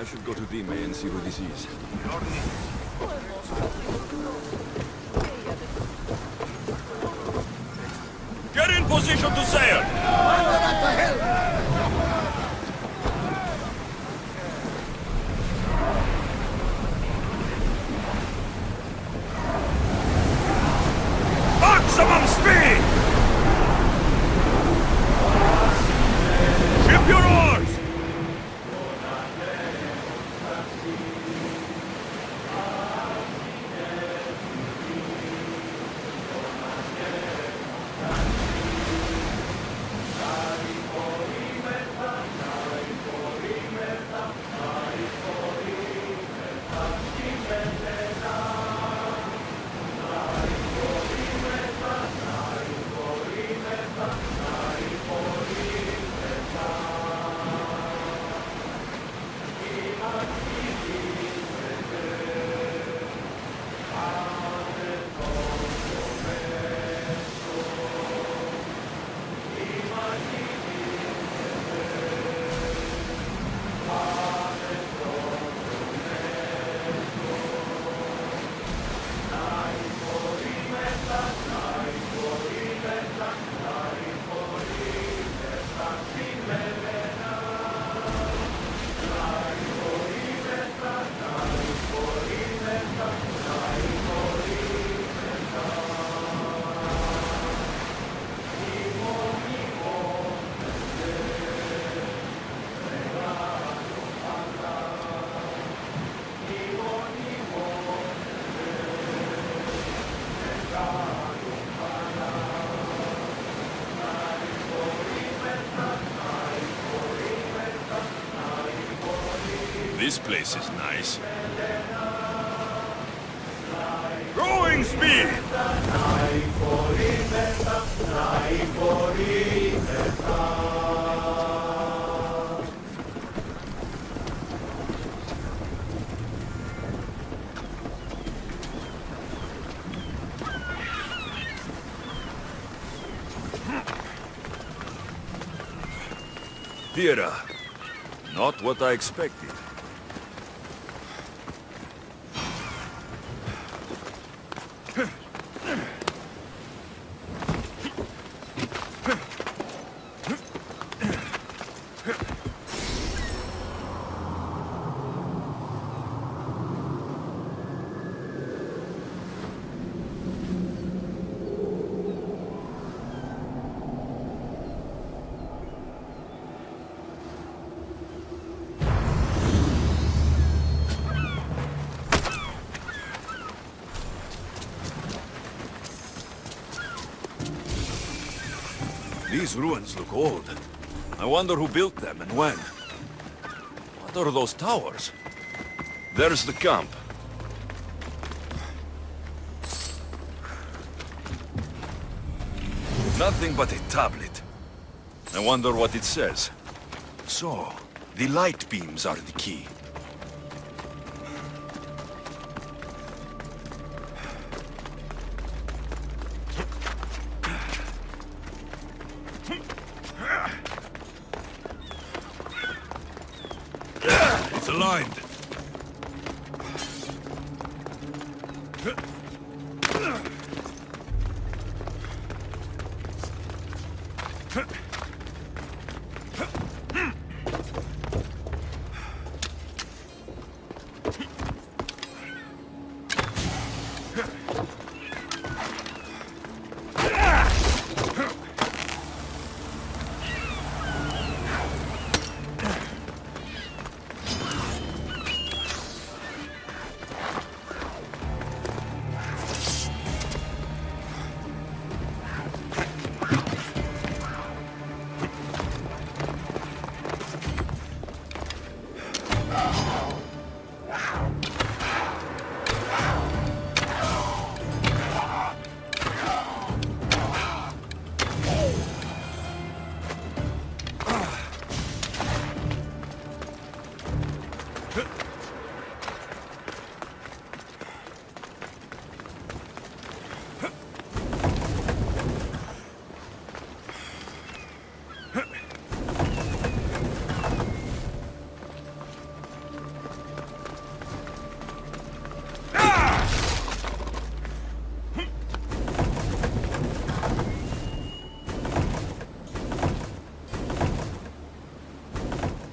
should go to Dime and see who this is. Get in position to sail! Maximum speed! Ship your oars! This place is nice. Growing speed! Thera. Not what I expected. These ruins look old. I wonder who built them and when. What are those towers? There's the camp. Nothing but a tablet. I wonder what it says. So, the light beams are the key. It's aligned.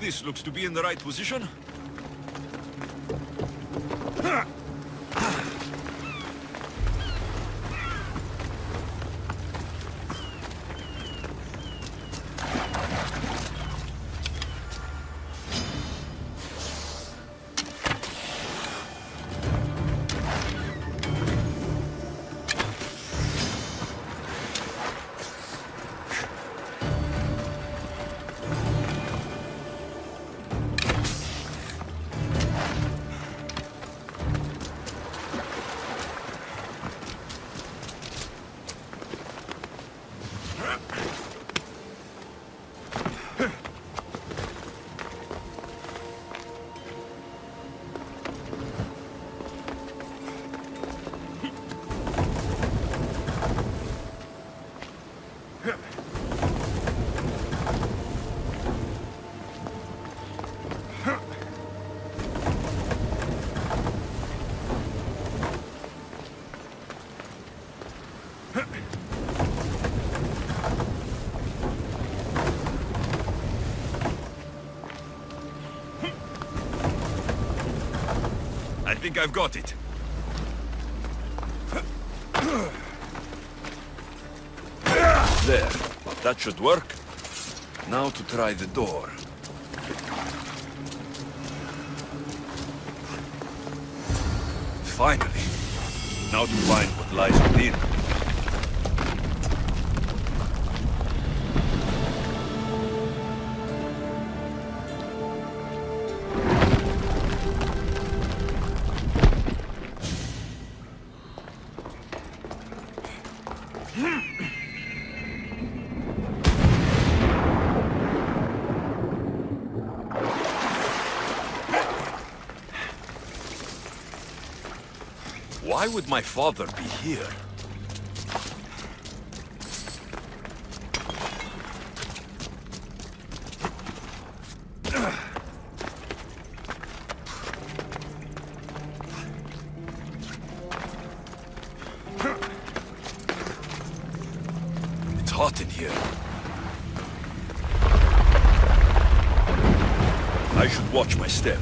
This looks to be in the right position. I think I've got it. There. That should work. Now to try the door. Finally. Now to find what lies within. Why would my father be here? It's hot in here. I should watch my step.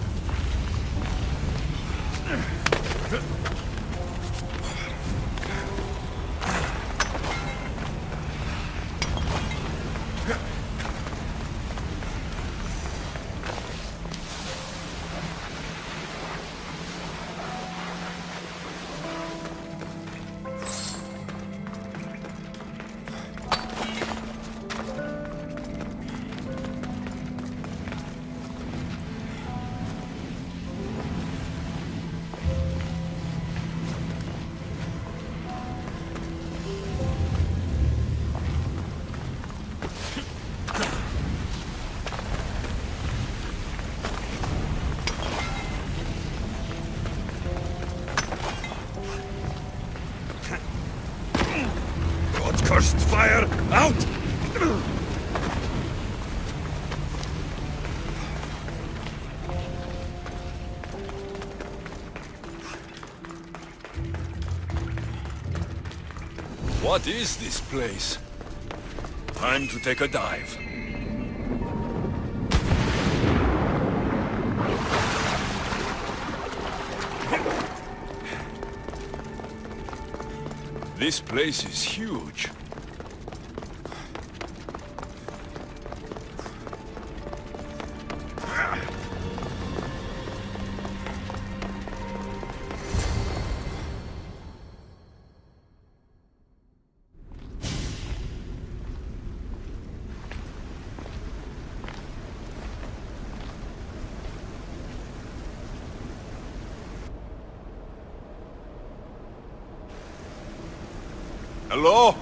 Cursed fire, out! What is this place? Time to take a dive. This place is huge. Hello?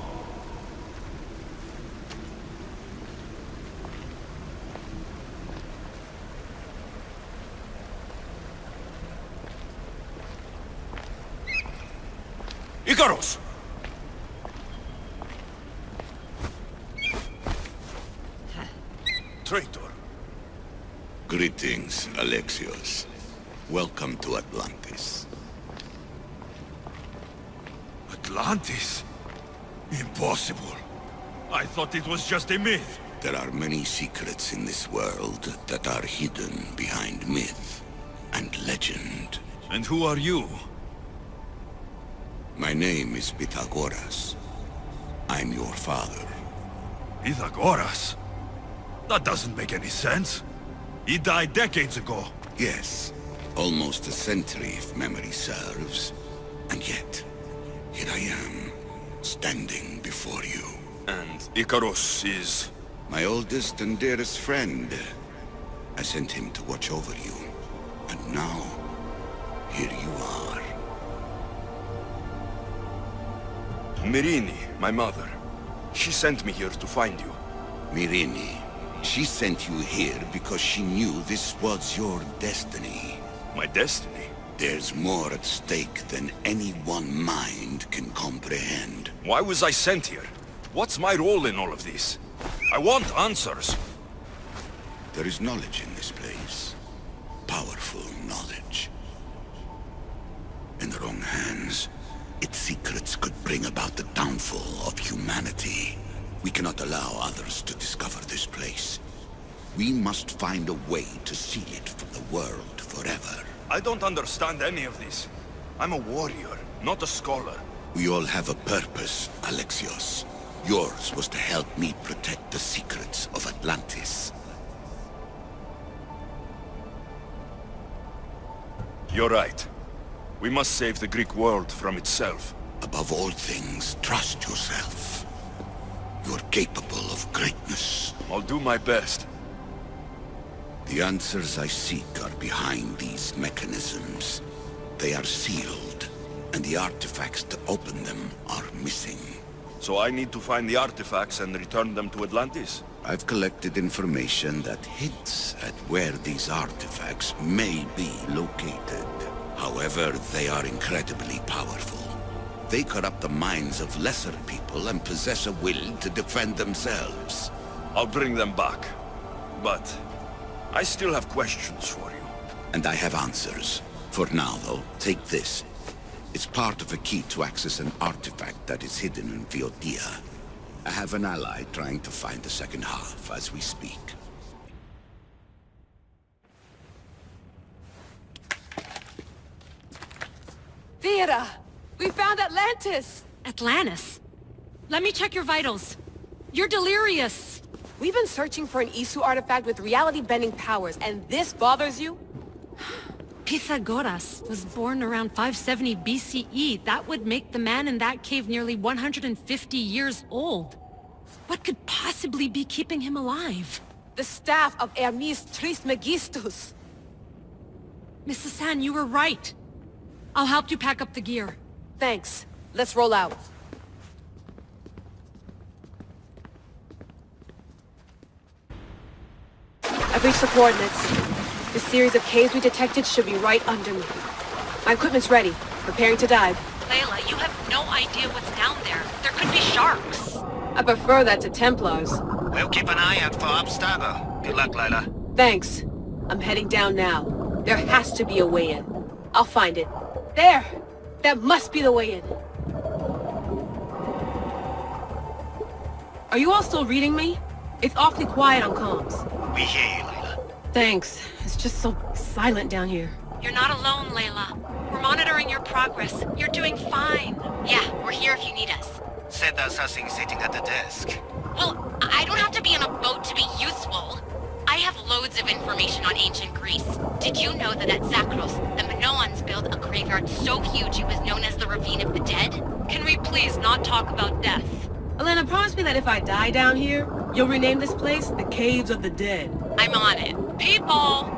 Icarus! Traitor. Greetings, Alexios. Welcome to Atlantis. Atlantis? Impossible. I thought it was just a myth. There are many secrets in this world that are hidden behind myth and legend. And who are you? My name is Pythagoras. I'm your father. Pythagoras? That doesn't make any sense. He died decades ago. Yes, almost a century if memory serves. And yet, here I am, standing before you. And Icarus is... My oldest and dearest friend. I sent him to watch over you. And now, here you are. Myrrine, my mother. She sent me here to find you. Myrrine. She sent you here because she knew this was your destiny. My destiny? There's more at stake than any one mind can comprehend. Why was I sent here? What's my role in all of this? I want answers. There is knowledge in this place. Powerful knowledge. In the wrong hands, its secrets could bring about the downfall of humanity. We cannot allow others to discover this place. We must find a way to seal it from the world forever. I don't understand any of this. I'm a warrior, not a scholar. We all have a purpose, Alexios. Yours was to help me protect the secrets of Atlantis. You're right. We must save the Greek world from itself. Above all things, trust yourself. You're capable of greatness. I'll do my best. The answers I seek are behind these mechanisms. They are sealed, and the artifacts to open them are missing. So I need to find the artifacts and return them to Atlantis? I've collected information that hints at where these artifacts may be located. However, they are incredibly powerful. They corrupt the minds of lesser people and possess a will to defend themselves. I'll bring them back. But I still have questions for you. And I have answers. For now, though, take this. It's part of a key to access an artifact that is hidden in Photia. I have an ally trying to find the second half as we speak. Thera! We found Atlantis! Atlantis? Let me check your vitals. You're delirious. We've been searching for an Isu artifact with reality-bending powers, and this bothers you? Pythagoras was born around 570 BCE. That would make the man in that cave nearly 150 years old. What could possibly be keeping him alive? The staff of Hermes Trismegistus. Mrs. San, you were right. I'll help you pack up the gear. Thanks. Let's roll out. I've reached the coordinates. The series of caves we detected should be right under me. My equipment's ready. Preparing to dive. Layla, you have no idea what's down there. There could be sharks. I prefer that to Templars. We'll keep an eye out for Obstago. Good luck, Layla. Thanks. I'm heading down now. There has to be a way in. I'll find it. There! That must be the way in. Are you all still reading me? It's awfully quiet on comms. We hear you, Layla. Thanks. It's just so silent down here. You're not alone, Layla. We're monitoring your progress. You're doing fine. Yeah, we're here if you need us. Said there's something sitting at the desk. Well, I don't have to be on a boat to be useful. I have loads of information on ancient Greece. Did you know that at Zakros, the Minoans built a graveyard so huge it was known as the Ravine of the Dead? Can we please not talk about death? Elena, promise me that if I die down here, you'll rename this place the Caves of the Dead. I'm on it. People!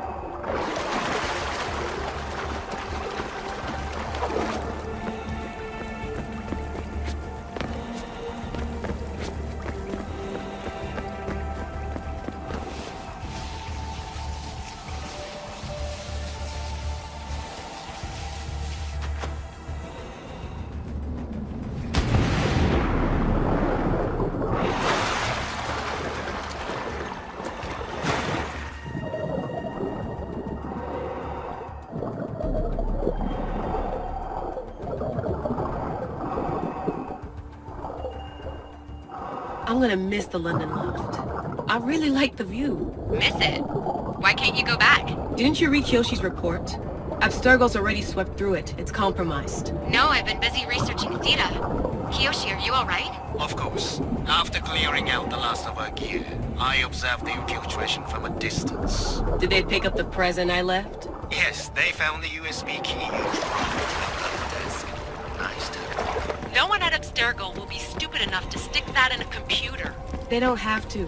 gonna miss the London loft. I really like the view. Miss it? Why can't you go back? Didn't you read Kyoshi's report? Abstergo's already swept through it. It's compromised. No, I've been busy researching Thera. Kiyoshi, are you alright? Of course. After clearing out the last of our gear, I observed the infiltration from a distance. Did they pick up the present I left? Yes, they found the USB key. Desk. Nice too. No one at Abstergo will be stupid enough to stick that in a computer. They don't have to.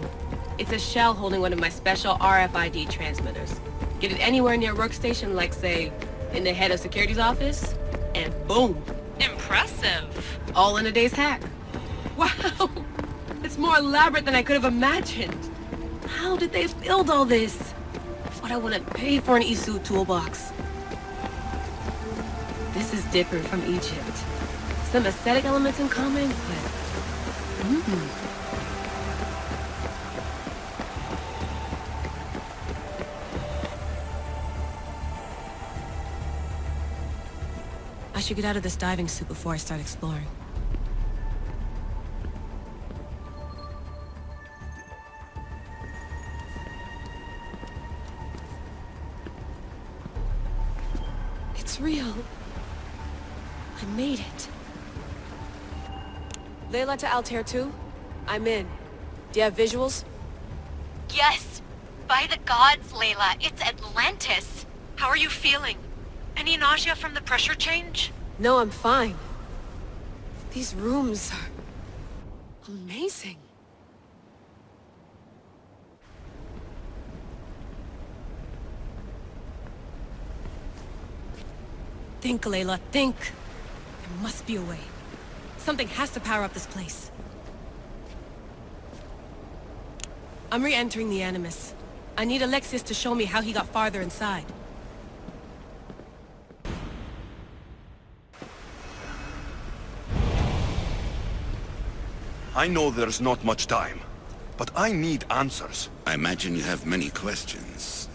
It's a shell holding one of my special RFID transmitters. Get it anywhere near a workstation, like, say, in the head of security's office, and boom! Impressive. All in a day's hack. Wow! It's more elaborate than I could have imagined. How did they build all this? What I wouldn't pay for an Isu toolbox. This is different from Egypt. Some aesthetic elements in common, but... I should get out of this diving suit before I start exploring. It's real. I made it. Layla to Altair 2? I'm in. Do you have visuals? Yes. By the gods, Layla, it's Atlantis. How are you feeling? Any nausea from the pressure change? No, I'm fine. These rooms are... amazing. Think, Layla, think. There must be a way. Something has to power up this place. I'm re-entering the Animus. I need Alexius to show me how he got farther inside. I know there's not much time, but I need answers. I imagine you have many questions.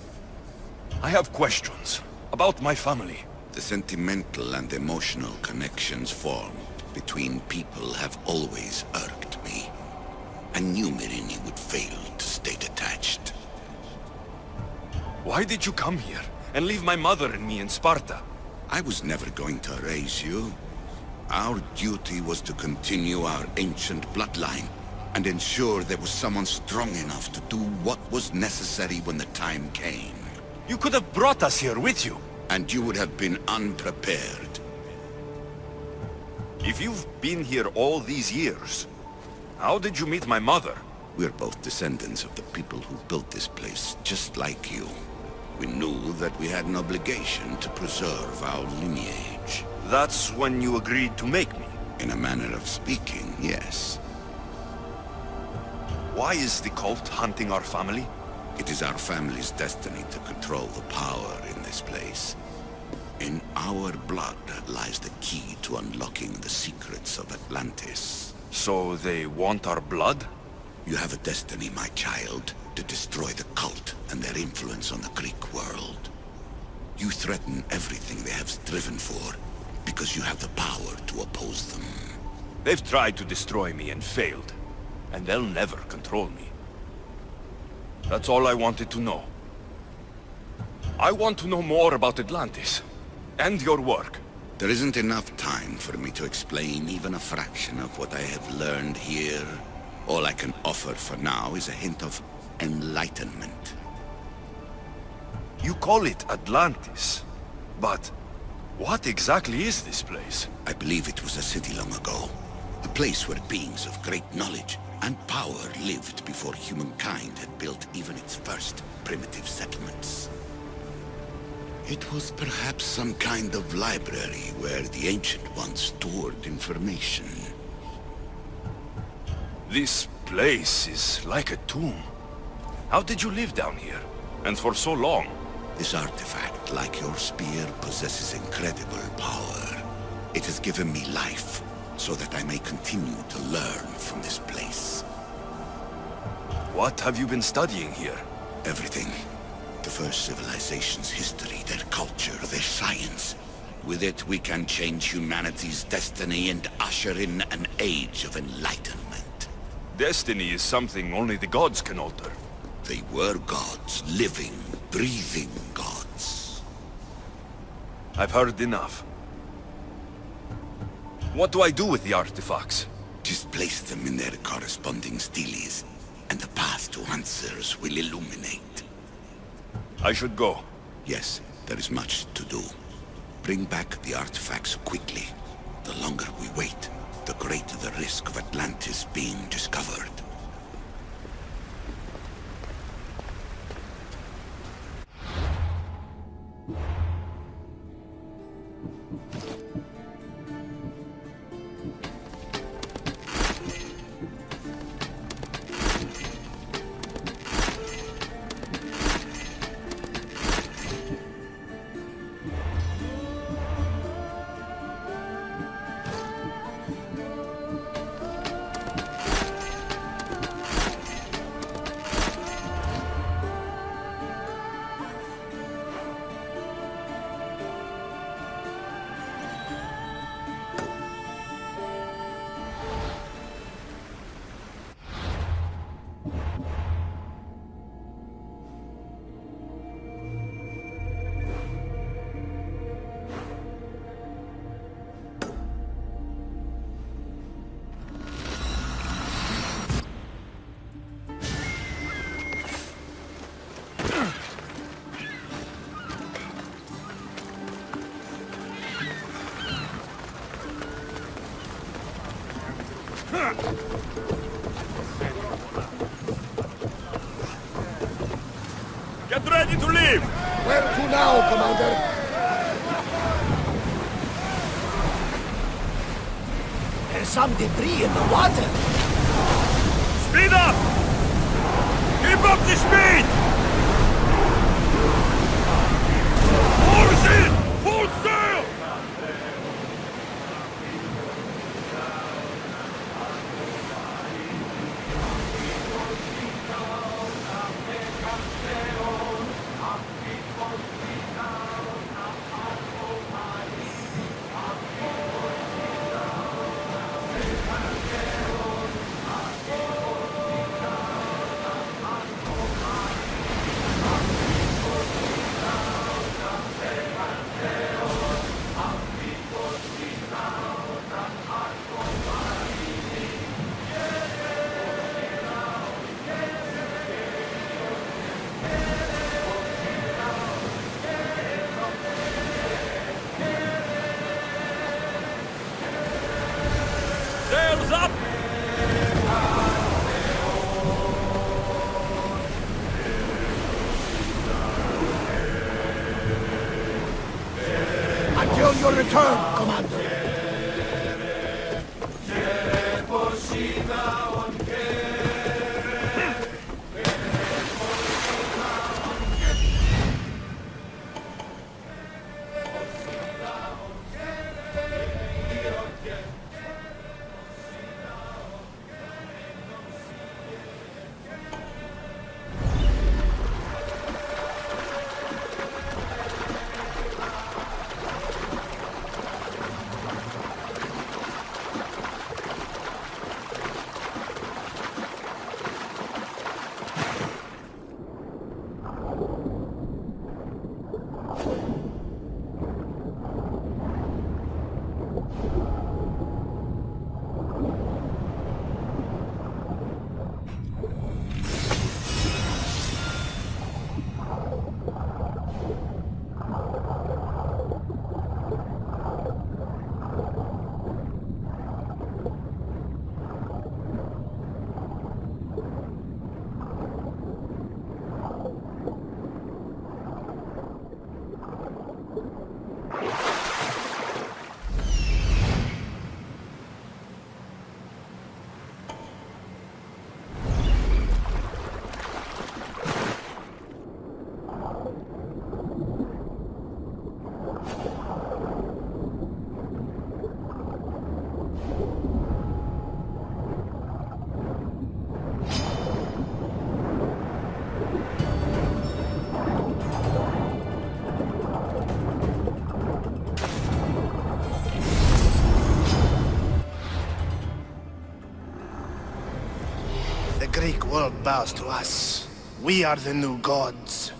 I have questions about my family. The sentimental and emotional connections formed between people have always irked me. I knew Myrini would fail to stay detached. Why did you come here and leave my mother and me in Sparta? I was never going to erase you. Our duty was to continue our ancient bloodline and ensure there was someone strong enough to do what was necessary when the time came. You could have brought us here with you. And you would have been unprepared. If you've been here all these years, how did you meet my mother? We're both descendants of the people who built this place, just like you. We knew that we had an obligation to preserve our lineage. That's when you agreed to make me. In a manner of speaking, yes. Why is the cult hunting our family? It is our family's destiny to control the power in this place. In our blood lies the key to unlocking the secrets of Atlantis. So they want our blood? You have a destiny, my child, to destroy the cult and their influence on the Greek world. You threaten everything they have striven for, because you have the power to oppose them. They've tried to destroy me and failed, and they'll never control me. That's all I wanted to know. I want to know more about Atlantis, and your work. There isn't enough time for me to explain even a fraction of what I have learned here. All I can offer for now is a hint of enlightenment. You call it Atlantis, but what exactly is this place? I believe it was a city long ago. A place where beings of great knowledge and power lived before humankind had built even its first primitive settlements. It was perhaps some kind of library where the Ancient Ones stored information. This place is like a tomb. How did you live down here? And for so long? This artifact, like your spear, possesses incredible power. It has given me life, so that I may continue to learn from this place. What have you been studying here? Everything. The first civilization's history, their culture, their science. With it, we can change humanity's destiny and usher in an age of enlightenment. Destiny is something only the gods can alter. They were gods, living, breathing gods. I've heard enough. What do I do with the artifacts? Just place them in their corresponding steles, and the path to answers will illuminate. I should go. Yes, there is much to do. Bring back the artifacts quickly. The longer we wait, the greater the risk of Atlantis being discovered. Get ready to leave! Where to now, Commander? There's some debris in the water. Speed up! Keep up the speed! Horses! Full sail! Sails up! Until your return, Commander. world bows to us. We are the new gods.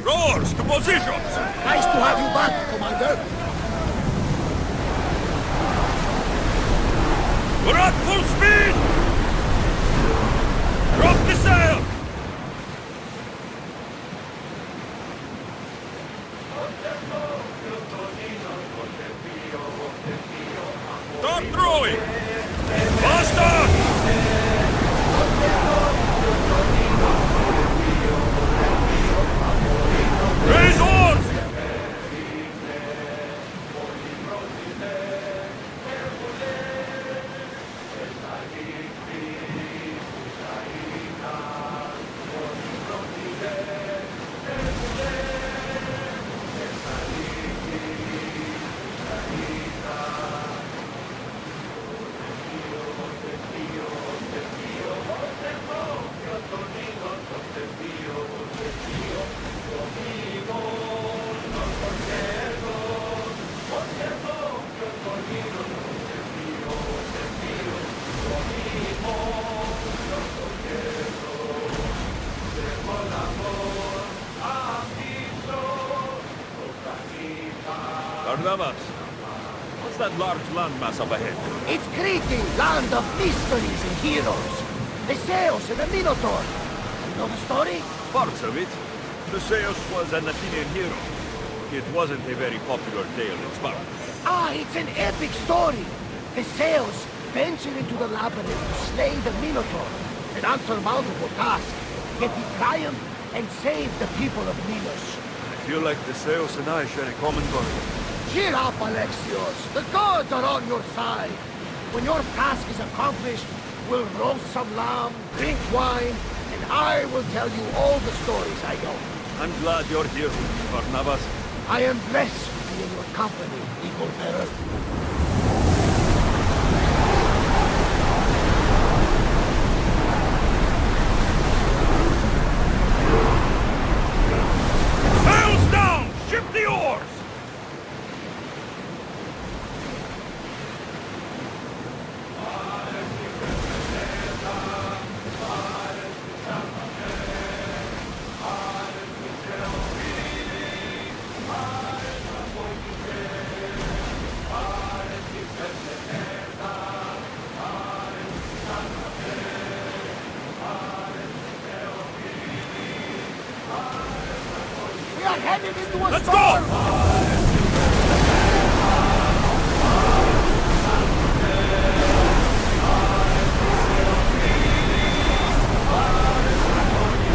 Roars to positions! Nice to have you back, Commander. We're at full speed! Drop the sail! Start throwing! Faster! Raise oars! Barnabas, what's that large landmass up ahead? It's Cretan, land of mysteries and heroes. The Zeus and the Minotaur. You know the story? Parts of it. Theseus was an Athenian hero. It wasn't a very popular tale in Sparta. Ah, it's an epic story. The Zeus ventured into the labyrinth to slay the Minotaur, an unsurmountable task. Yet he triumphed and saved the people of Minos. I feel like Theseus and I share a common goal. Cheer up, Alexios. The gods are on your side. When your task is accomplished, we'll roast some lamb, drink wine, and I will tell you all the stories I know. I'm glad you're here, Barnabas. I am blessed to be in your company, Eagle Bearer. Sails down! Ship the oars! We are headed into a Let's storm! go!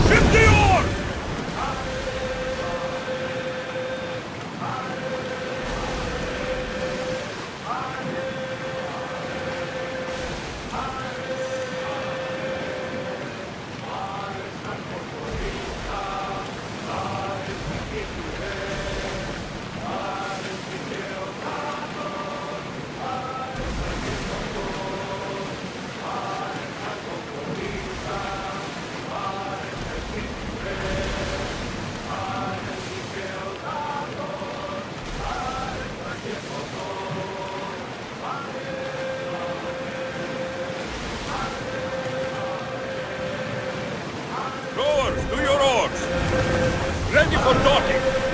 Ship the oars! Rowers, do your oars! Ready for docking!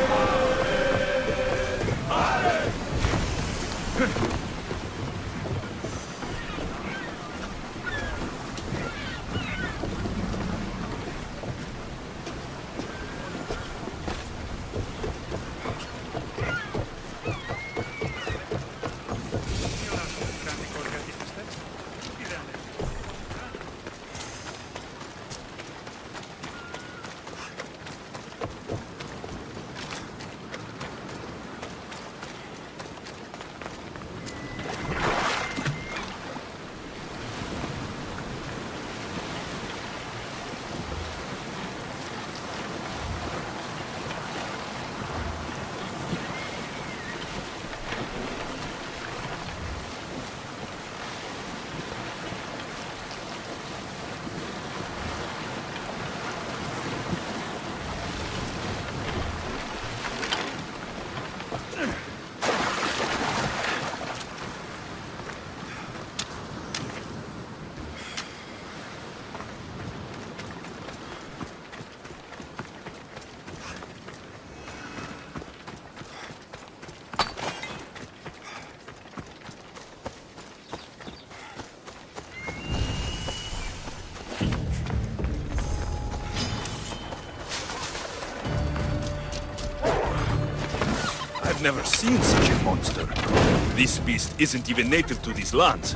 I've never seen such a monster. This beast isn't even native to these lands.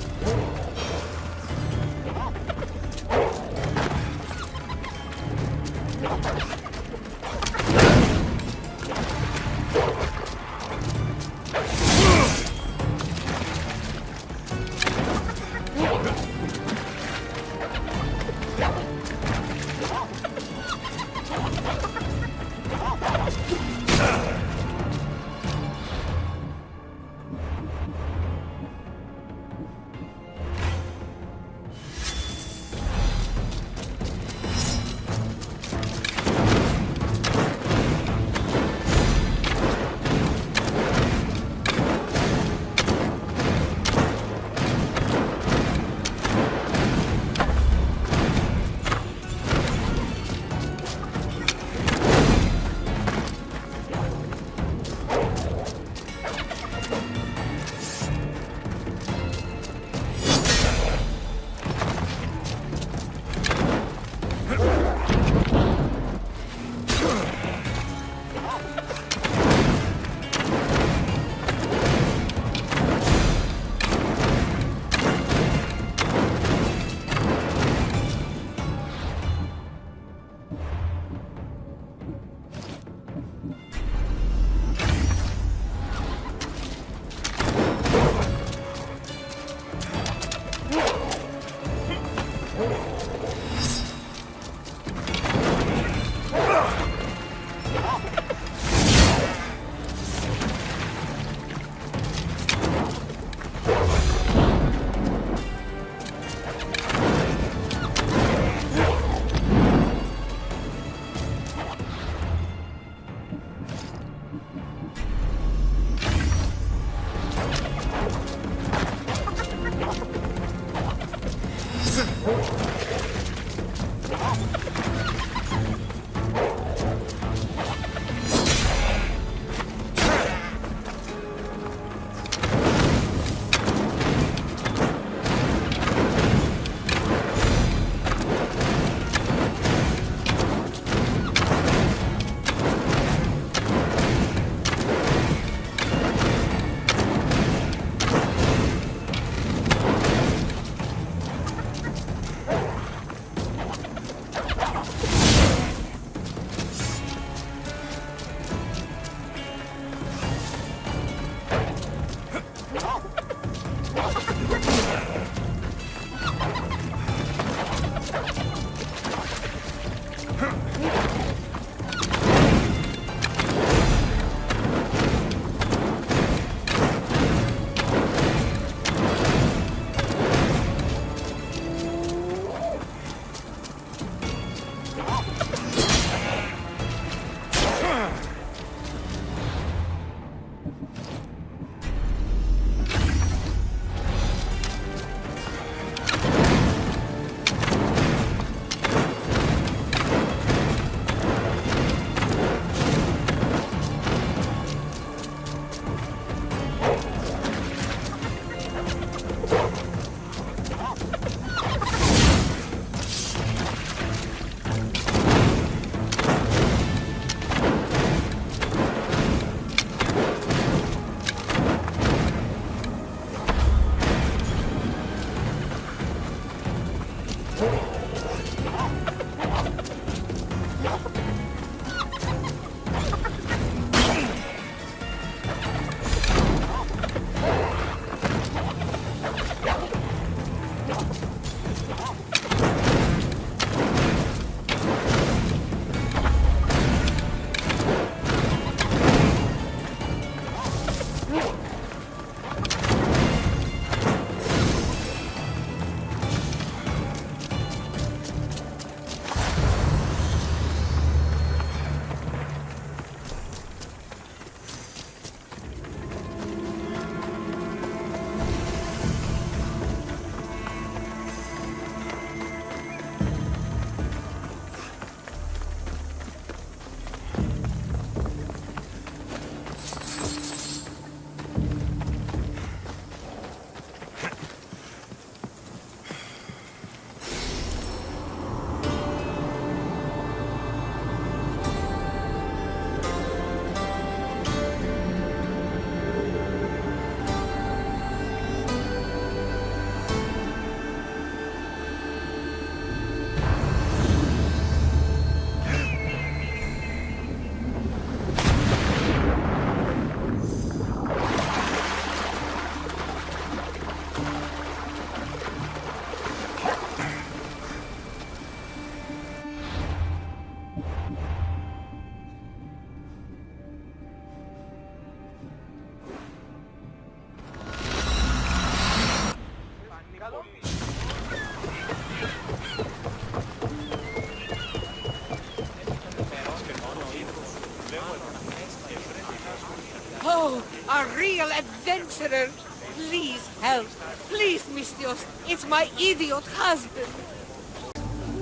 a real adventurer. Please help. Please, Mistios. It's my idiot husband.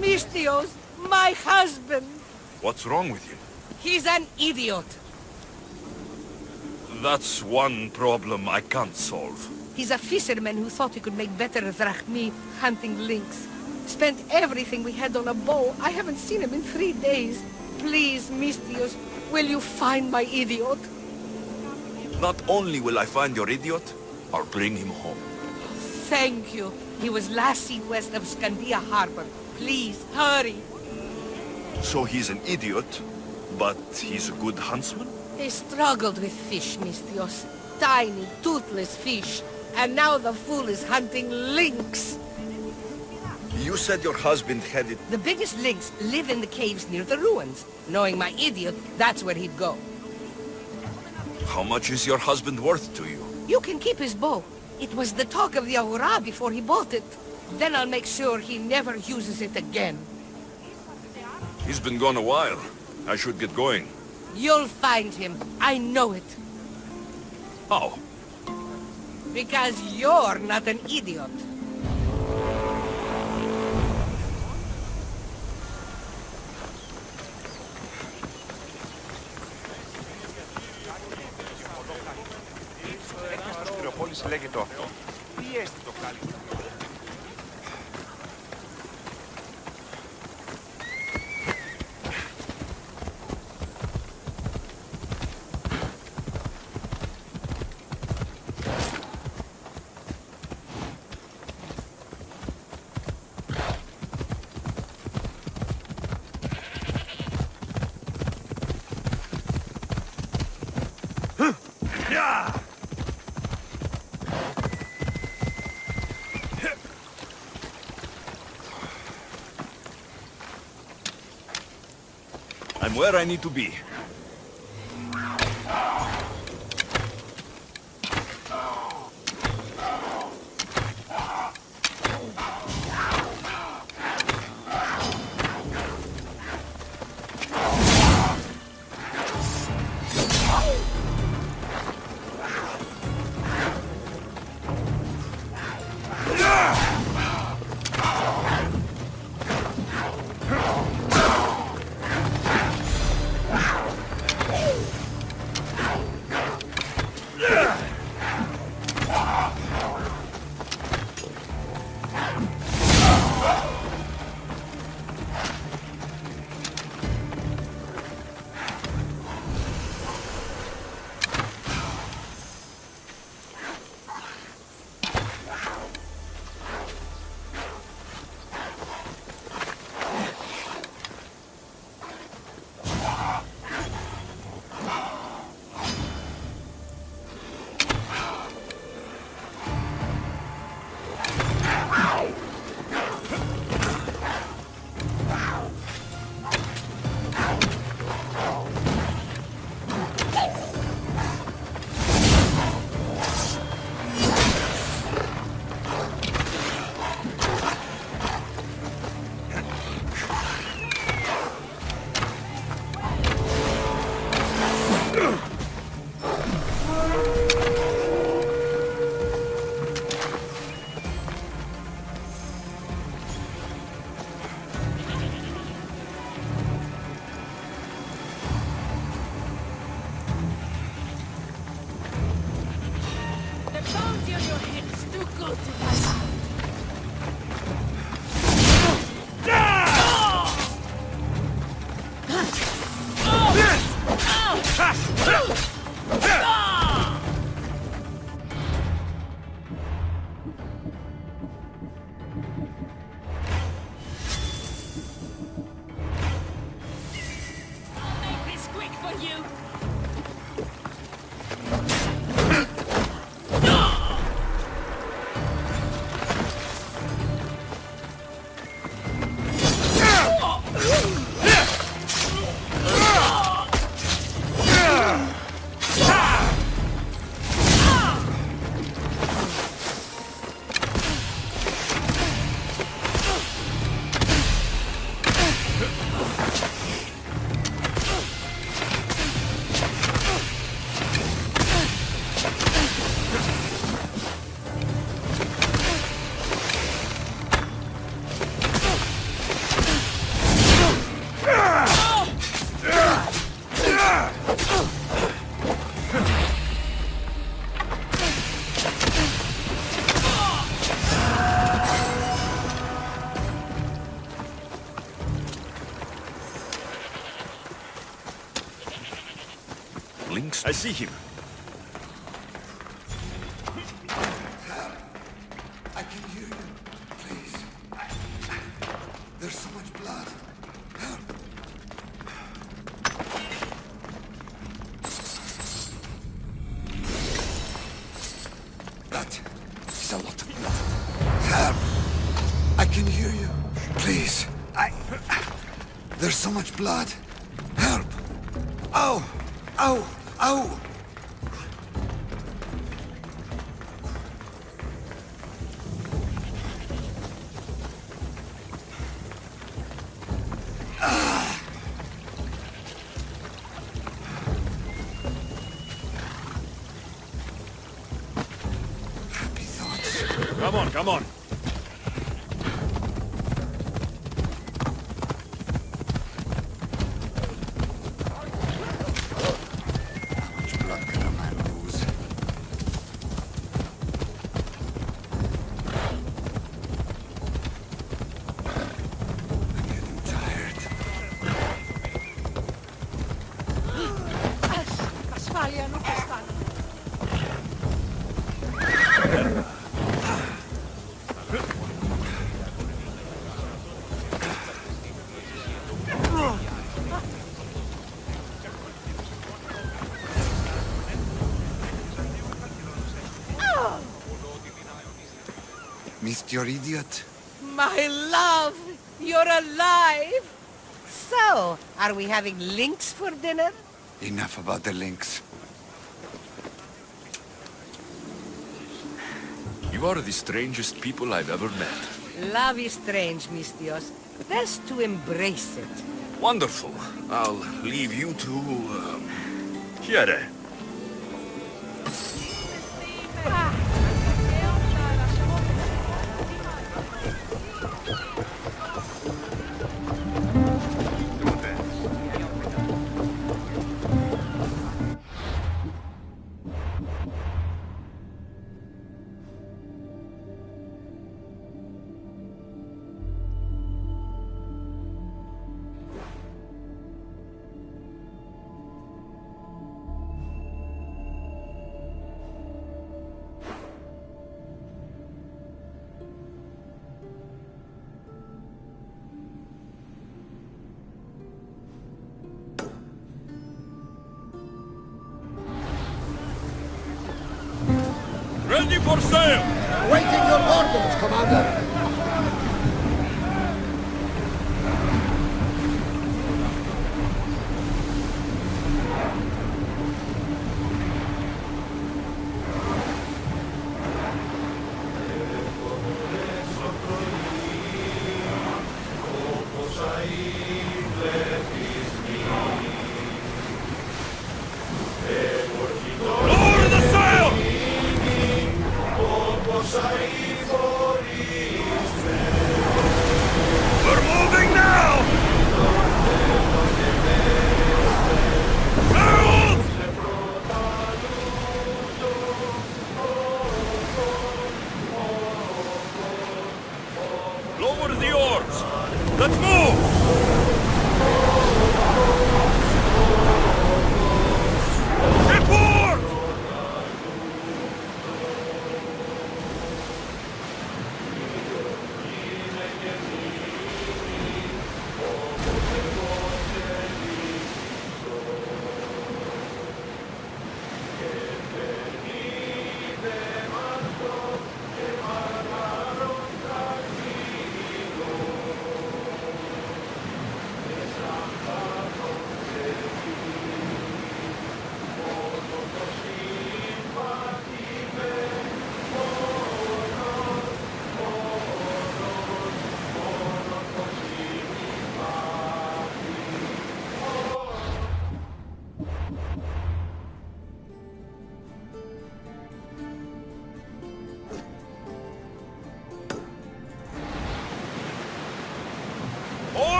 Mistios, my husband. What's wrong with you? He's an idiot. That's one problem I can't solve. He's a fisherman who thought he could make better drachmi hunting lynx. Spent everything we had on a bow. I haven't seen him in 3 days. Please, Mistios, will you find my idiot? Not only will I find your idiot, I'll bring him home. Thank you. He was last seen west of Scandia Harbor. Please, hurry. So he's an idiot, but he's a good huntsman? He struggled with fish, Mistios. Tiny, toothless fish. And now the fool is hunting lynx. You said your husband headed... The biggest lynx live in the caves near the ruins. Knowing my idiot, that's where he'd go. How much is your husband worth to you? You can keep his bow. It was the talk of the Ahura before he bought it. Then I'll make sure he never uses it again. He's been gone a while. I should get going. You'll find him. I know it. How? Because you're not an idiot. Λέγεται αυτό. Τι αίσθητο καλύτερο. I'm where I need to be. I see him. I can hear you. Please. There's so much blood. Help. That is a lot of blood. Help. I can hear you. Please. There's so much blood. Help. Ow. Ow. Ow. Happy thoughts. Come on, come on. How much blood can a man lose? I'm getting tired. Asfalya, no kastan. Missed your idiot? My love, you're alive. So, are we having links for dinner? Enough about the links. You are the strangest people I've ever met. Love is strange, Mistios. Best to embrace it. Wonderful. I'll leave you to, Chiere. Ready for sail! Awaiting your orders, Commander. Lower the sail! We're moving now! Herald! Lower the oars! Let's move! Report!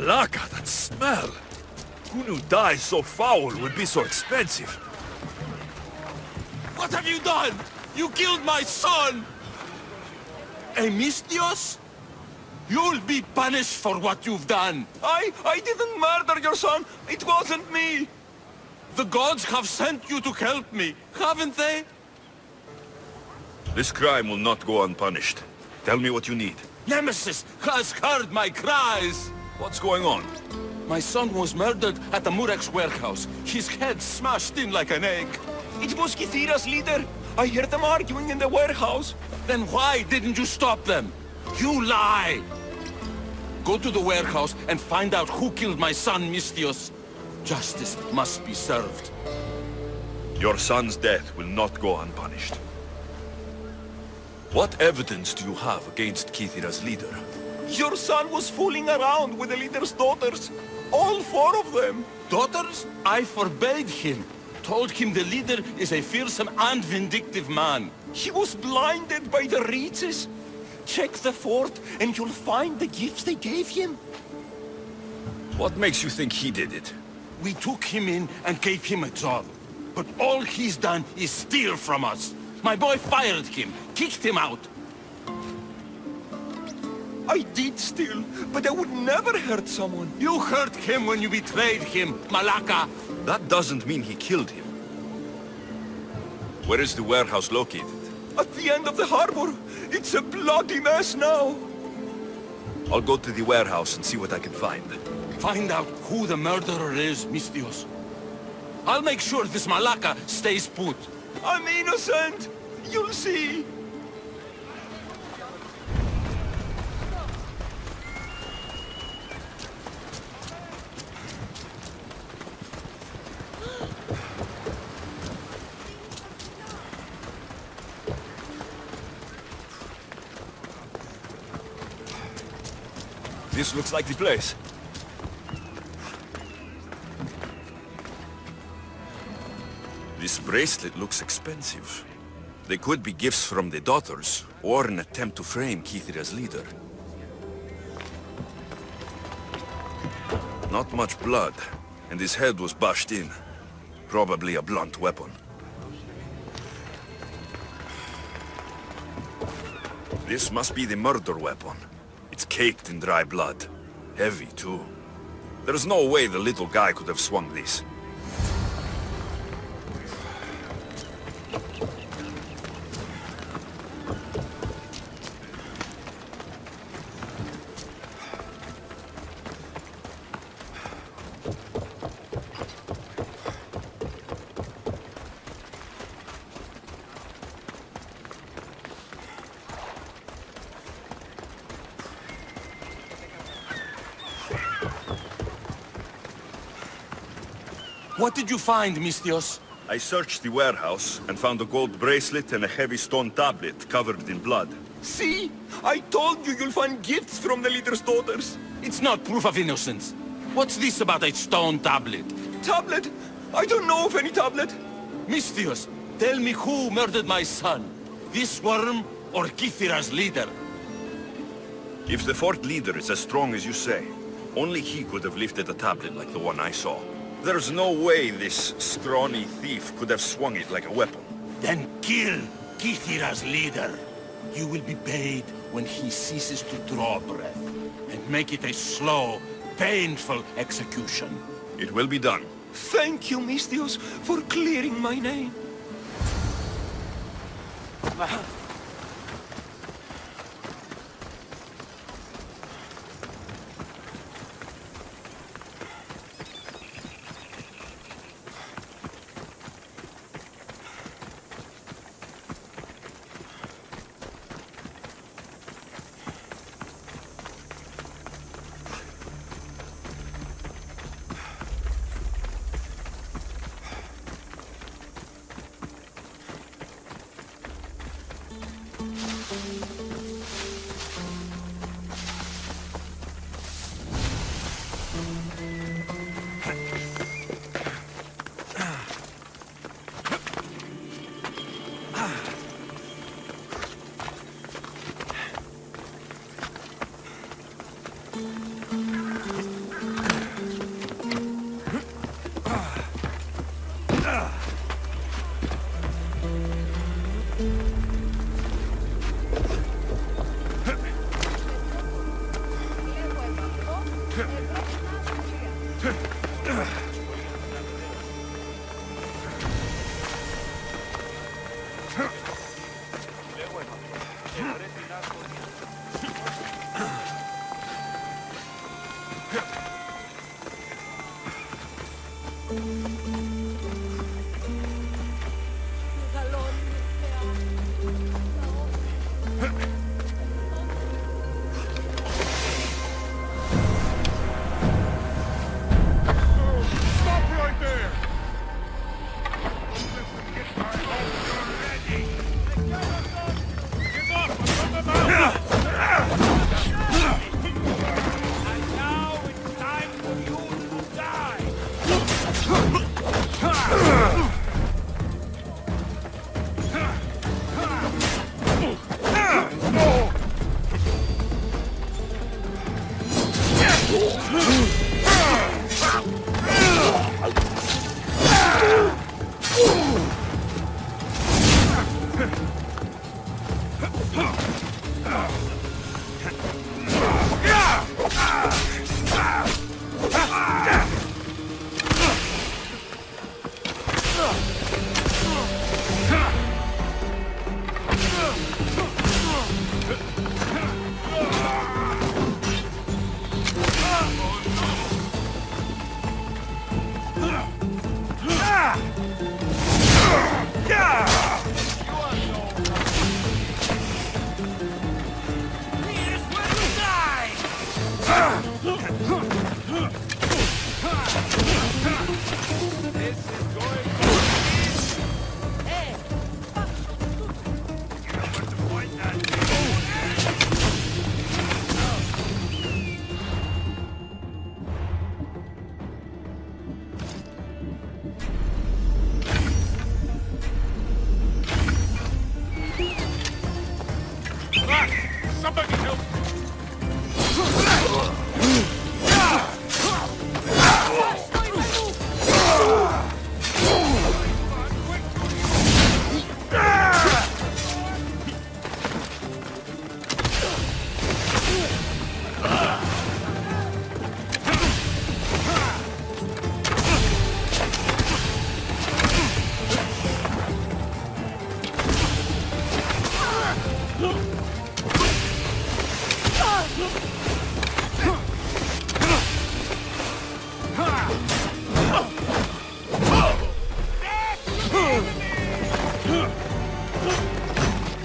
Malaka, that smell! Who knew dye so foul would be so expensive? What have you done? You killed my son! Emistios? You'll be punished for what you've done. I didn't murder your son! It wasn't me! The gods have sent you to help me, haven't they? This crime will not go unpunished. Tell me what you need. Nemesis has heard my cries! What's going on? My son was murdered at the Murex warehouse. His head smashed in like an egg. It was Kythera's leader! I heard them arguing in the warehouse! Then why didn't you stop them? You lie! Go to the warehouse and find out who killed my son, Mistios. Justice must be served. Your son's death will not go unpunished. What evidence do you have against Kythera's leader? Your son was fooling around with the leader's daughters. All 4 of them. Daughters? I forbade him. Told him the leader is a fearsome and vindictive man. He was blinded by the reaches. Check the fort and you'll find the gifts they gave him. What makes you think he did it? We took him in and gave him a job. But all he's done is steal from us. My boy fired him, kicked him out. I did steal, but I would never hurt someone. You hurt him when you betrayed him, Malaka. That doesn't mean he killed him. Where is the warehouse located? At the end of the harbor. It's a bloody mess now. I'll go to the warehouse and see what I can find. Find out who the murderer is, Mistios. I'll make sure this Malaka stays put. I'm innocent. You'll see. This looks like the place. This bracelet looks expensive. They could be gifts from the daughters, or an attempt to frame Kythera's leader. Not much blood, and his head was bashed in. Probably a blunt weapon. This must be the murder weapon. It's caked in dry blood. Heavy, too. There's no way the little guy could have swung this. What did you find, Mistios? I searched the warehouse and found a gold bracelet and a heavy stone tablet covered in blood. See? I told you you'll find gifts from the leader's daughters. It's not proof of innocence. What's this about a stone tablet? Tablet? I don't know of any tablet. Mistios, tell me who murdered my son. This worm or Kythera's leader? If the fort leader is as strong as you say, only he could have lifted a tablet like the one I saw. There's no way this scrawny thief could have swung it like a weapon. Then kill Kythera's leader. You will be paid when he ceases to draw breath. And make it a slow, painful execution. It will be done. Thank you, Mistios, for clearing my name.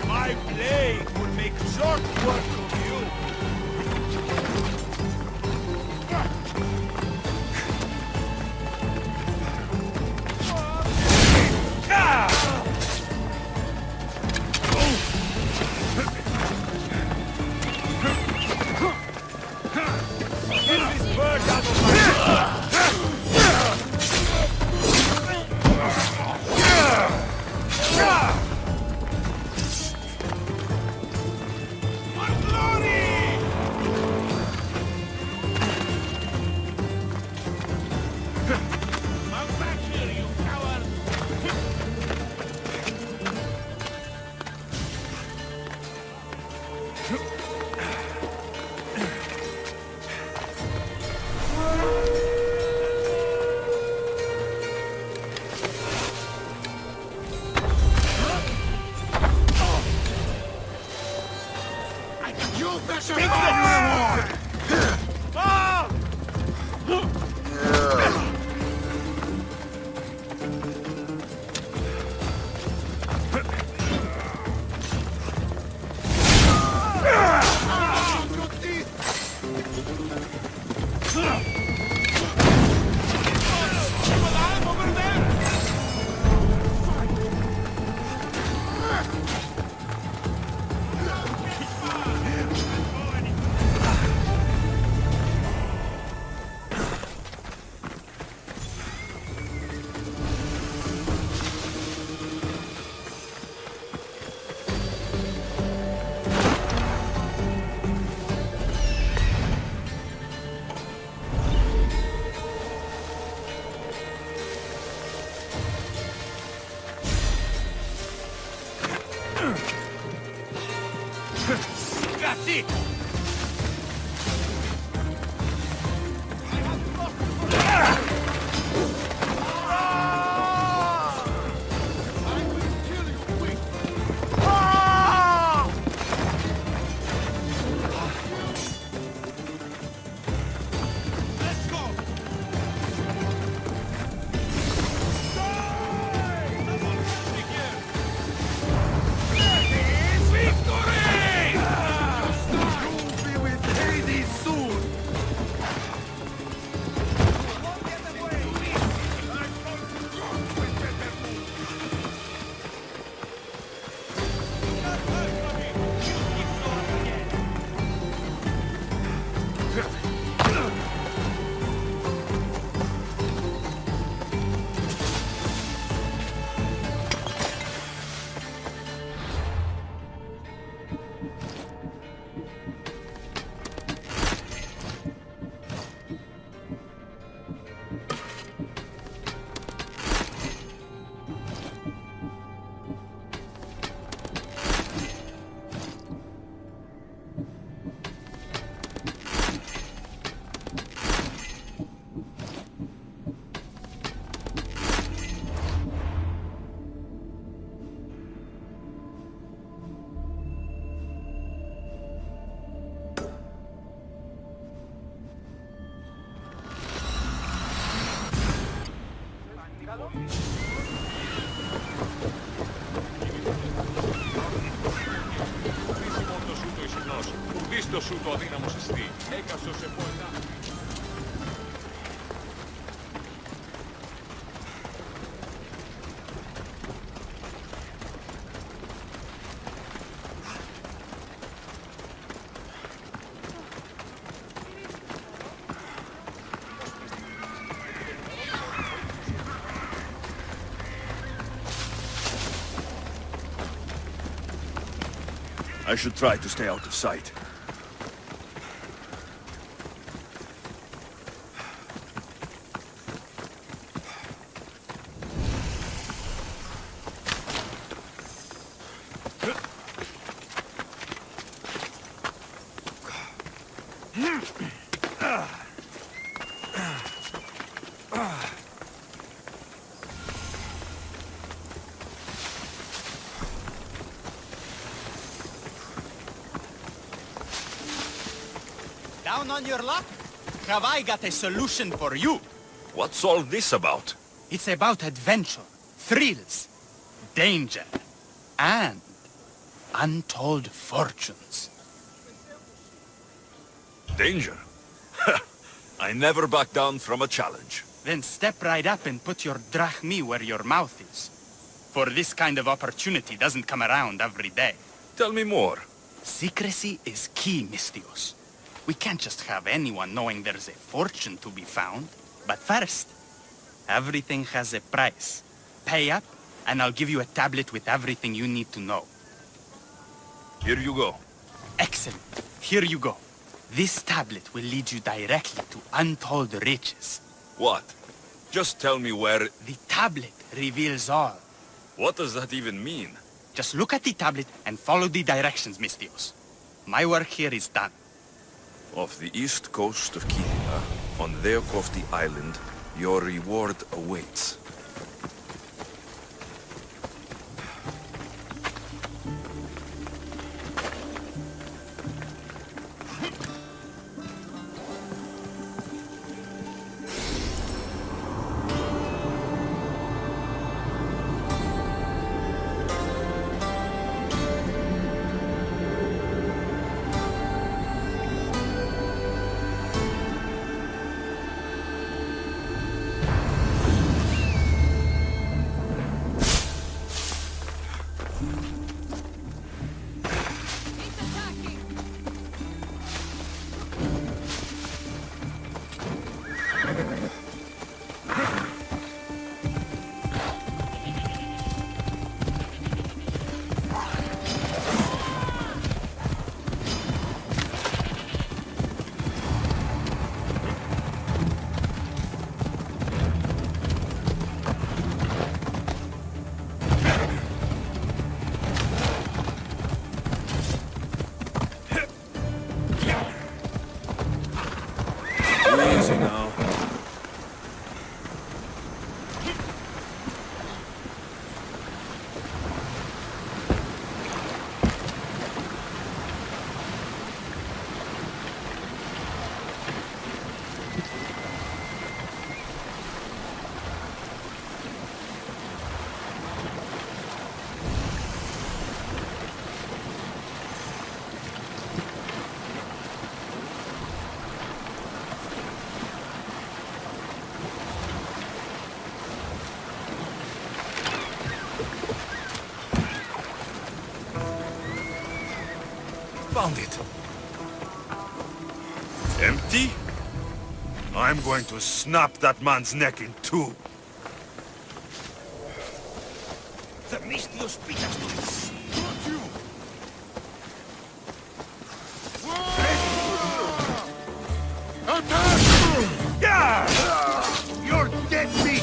My blade will make short work of you. Get this bird out of my You better run! That's it! Ουδής το σου το αδύναμο συστή. Έκαστο σε πολλά. I should try to stay out of sight. Down on your luck? Have I got a solution for you? What's all this about? It's about adventure, thrills, danger, and untold fortunes. Danger? I never back down from a challenge. Then step right up and put your drachmi where your mouth is. For this kind of opportunity doesn't come around every day. Tell me more. Secrecy is key, Mistios. We can't just have anyone knowing there's a fortune to be found. But first, everything has a price. Pay up, and I'll give you a tablet with everything you need to know. Here you go. Excellent. Here you go. This tablet will lead you directly to untold riches. What? Just tell me where... The tablet reveals all. What does that even mean? Just look at the tablet and follow the directions, Mistios. My work here is done. Off the east coast of Kythera, on Theokofti Island, your reward awaits. Easy now. Found it. Empty? I'm going to snap that man's neck in two. The Mistios beat us to it. Got you! Attack! Yeah! You're dead meat!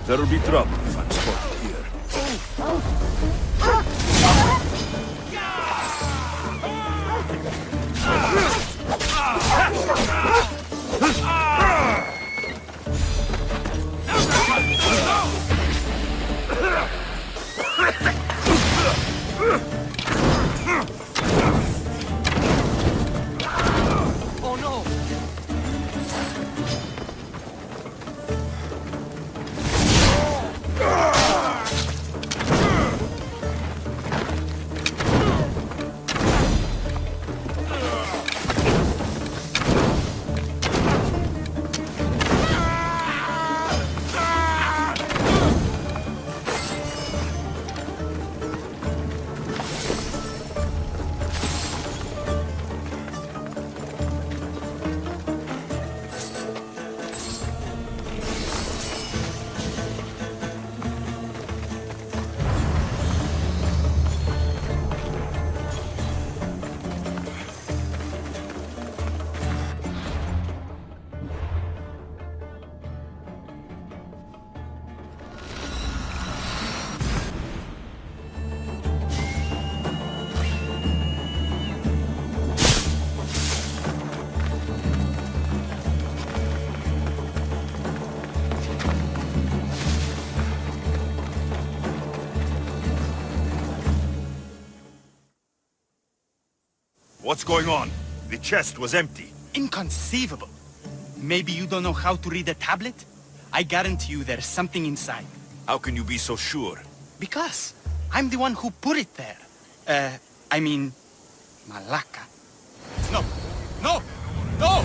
There'll be trouble if I'm spotted here. Oh no! What's going on? The chest was empty. Inconceivable. Maybe you don't know how to read a tablet? I guarantee you there's something inside. How can you be so sure? Because I'm the one who put it there. I mean, Malaka. No! No! No!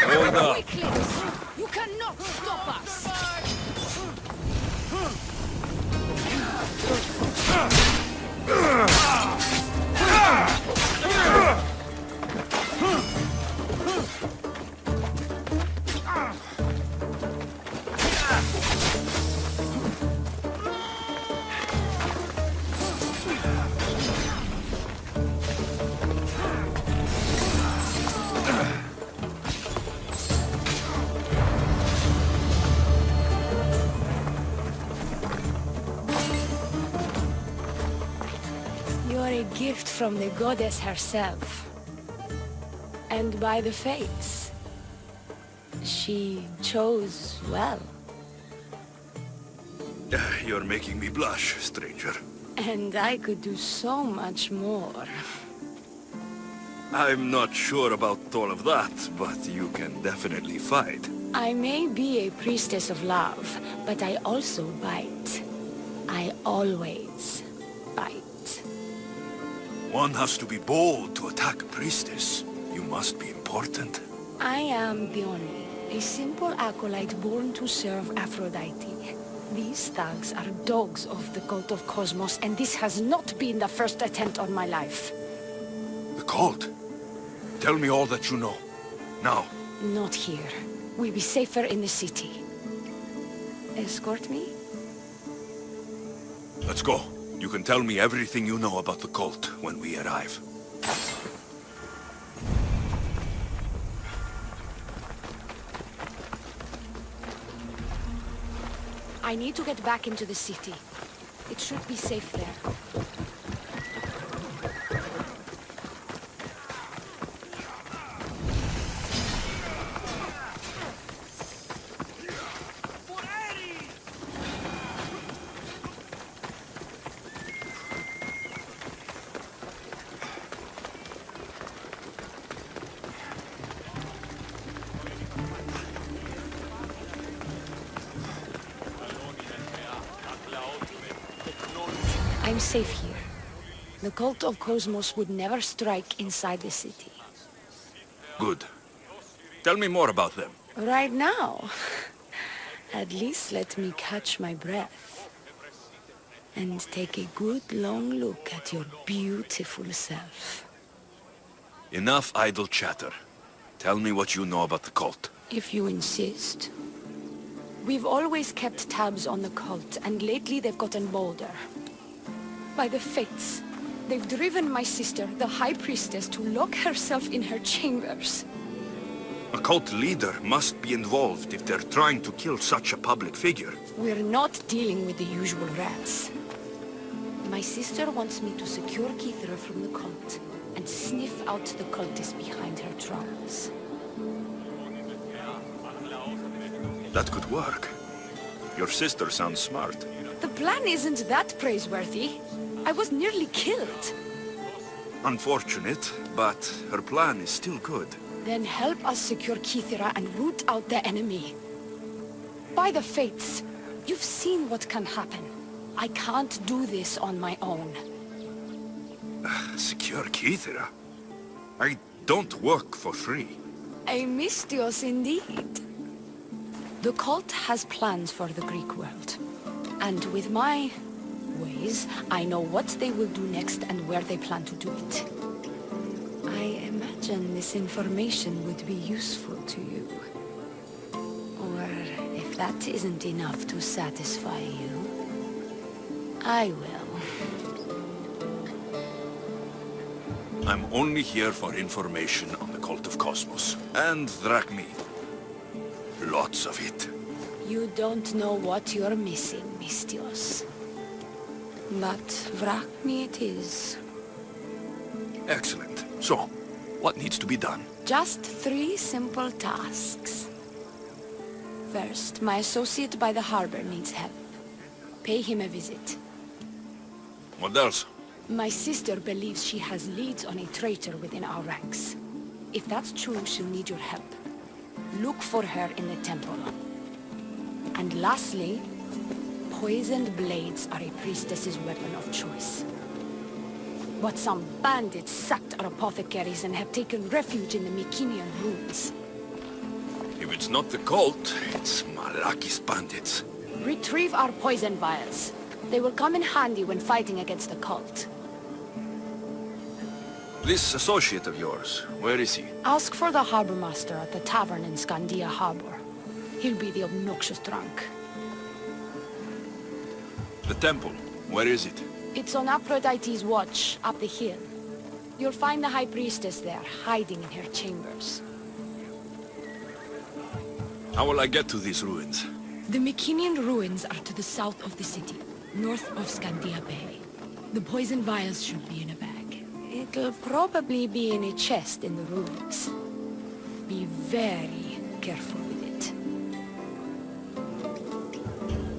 Hold up. Quickly! You cannot stop us! You're a gift from the goddess herself. And by the fates. She chose well. You're making me blush, stranger. And I could do so much more. I'm not sure about all of that, but you can definitely fight. I may be a priestess of love, but I also bite. I always bite. One has to be bold to attack a priestess. You must be important. I am Dione, a simple acolyte born to serve Aphrodite. These thugs are dogs of the cult of Cosmos, and this has not been the first attempt on my life. The cult? Tell me all that you know. Now. Not here. We'll be safer in the city. Escort me? Let's go. You can tell me everything you know about the cult when we arrive. I need to get back into the city. It should be safe there. I'm safe here. The cult of Cosmos would never strike inside the city. Good. Tell me more about them. Right now? At least let me catch my breath. And take a good long look at your beautiful self. Enough idle chatter. Tell me what you know about the cult. If you insist. We've always kept tabs on the cult, and lately they've gotten bolder. By the fates, they've driven my sister, the High Priestess, to lock herself in her chambers. A cult leader must be involved if they're trying to kill such a public figure. We're not dealing with the usual rats. My sister wants me to secure Kythera from the cult, and sniff out the cultists behind her troubles. That could work. Your sister sounds smart. The plan isn't that praiseworthy. I was nearly killed. Unfortunate, but her plan is still good. Then help us secure Kythera and root out the enemy. By the fates, You've seen what can happen. I can't do this on my own. Secure Kythera? I don't work for free. A mystios indeed. The cult has plans for the Greek world. And with my ways, I know what they will do next and where they plan to do it. I imagine this information would be useful to you. Or if that isn't enough to satisfy you, I will. I'm only here for information on the Cult of Cosmos. And Drachmi. Lots of it. You don't know what you're missing, mystios. But Drachmi it is. Excellent. So, what needs to be done? Just 3 simple tasks. First, my associate by the harbor needs help. Pay him a visit. What else? My sister believes she has leads on a traitor within our ranks. If that's true, she'll need your help. Look for her in the temple. And lastly, poisoned blades are a priestess's weapon of choice. But some bandits sacked our apothecaries and have taken refuge in the Mycenaean ruins. If it's not the cult, it's Malaki's bandits. Retrieve our poison vials. They will come in handy when fighting against the cult. This associate of yours, where is he? Ask for the harbor master at the tavern in Scandia Harbor. He'll be the obnoxious drunk. The temple, where is it? It's on Aphrodite's watch, up the hill. You'll find the High Priestess there, hiding in her chambers. How will I get to these ruins? The Mycenaean ruins are to the south of the city, north of Scandia Bay. The poison vials should be in a bag. It'll probably be in a chest in the ruins. Be very careful with it.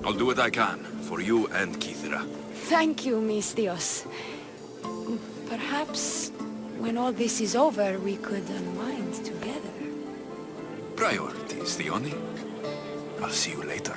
I'll do what I can, for you and Kythera. Thank you, mystios. Perhaps, when all this is over, we could unwind together. Priorities, Theoni. I'll see you later.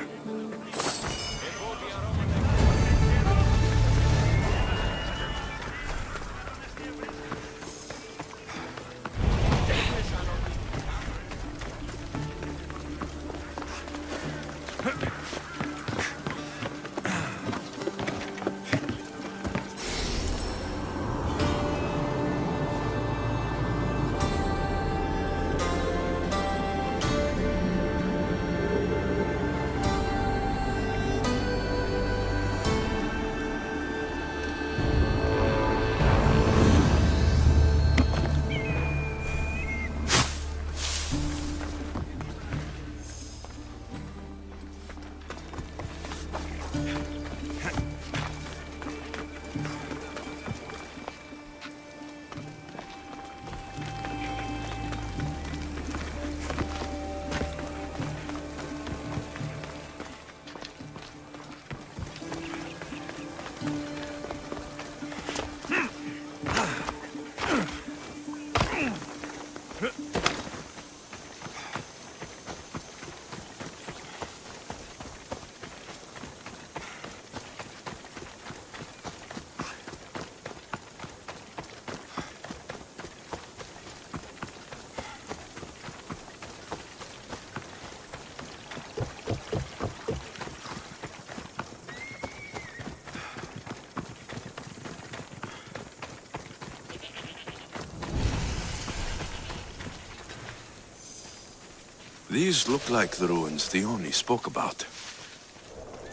These look like the ruins Theoni spoke about.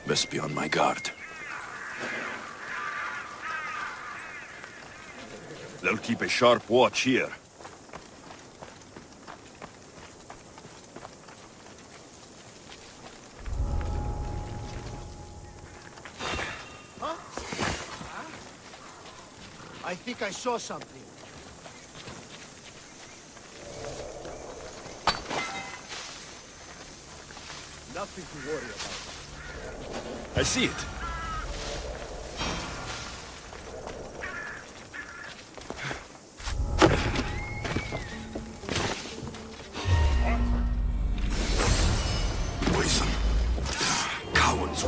Best be on my guard. They'll keep a sharp watch here. Huh? I think I saw something. Nothing to worry about. I see it. Poison. Cowards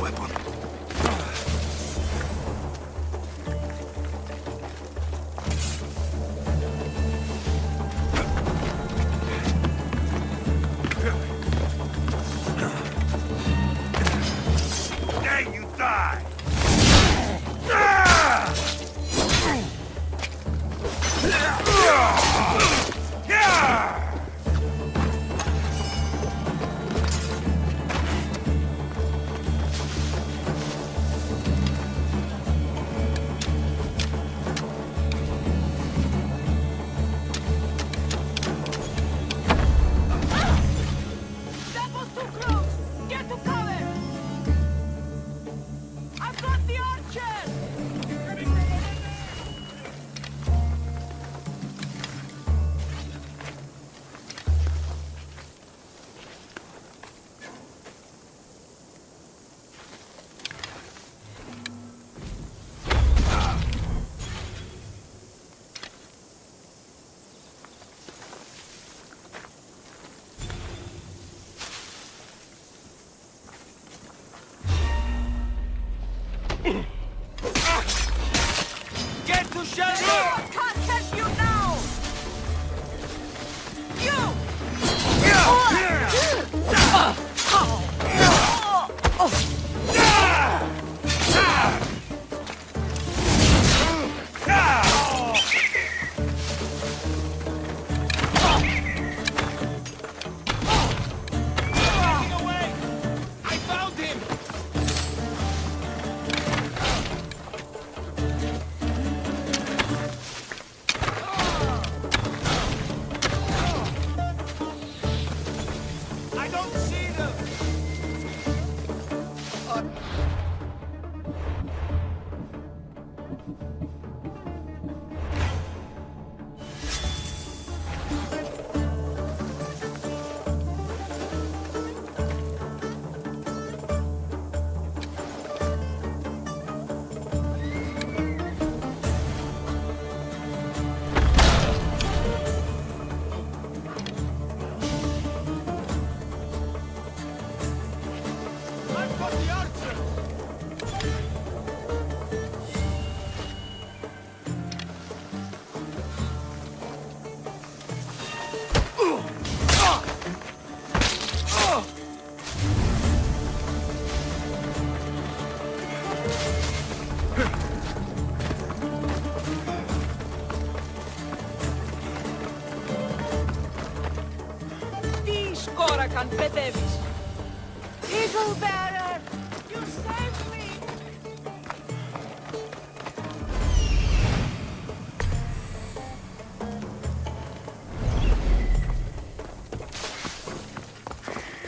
to shelter! Can't catch you now! Getting away! I found him! I don't see them! I've got the archer! Τι σκόρακαν, παιδεύεις! Eagle bearer! You saved me!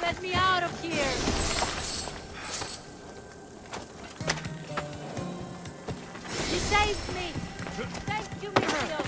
Let me out of here! You saved me! Thank you, Misthios!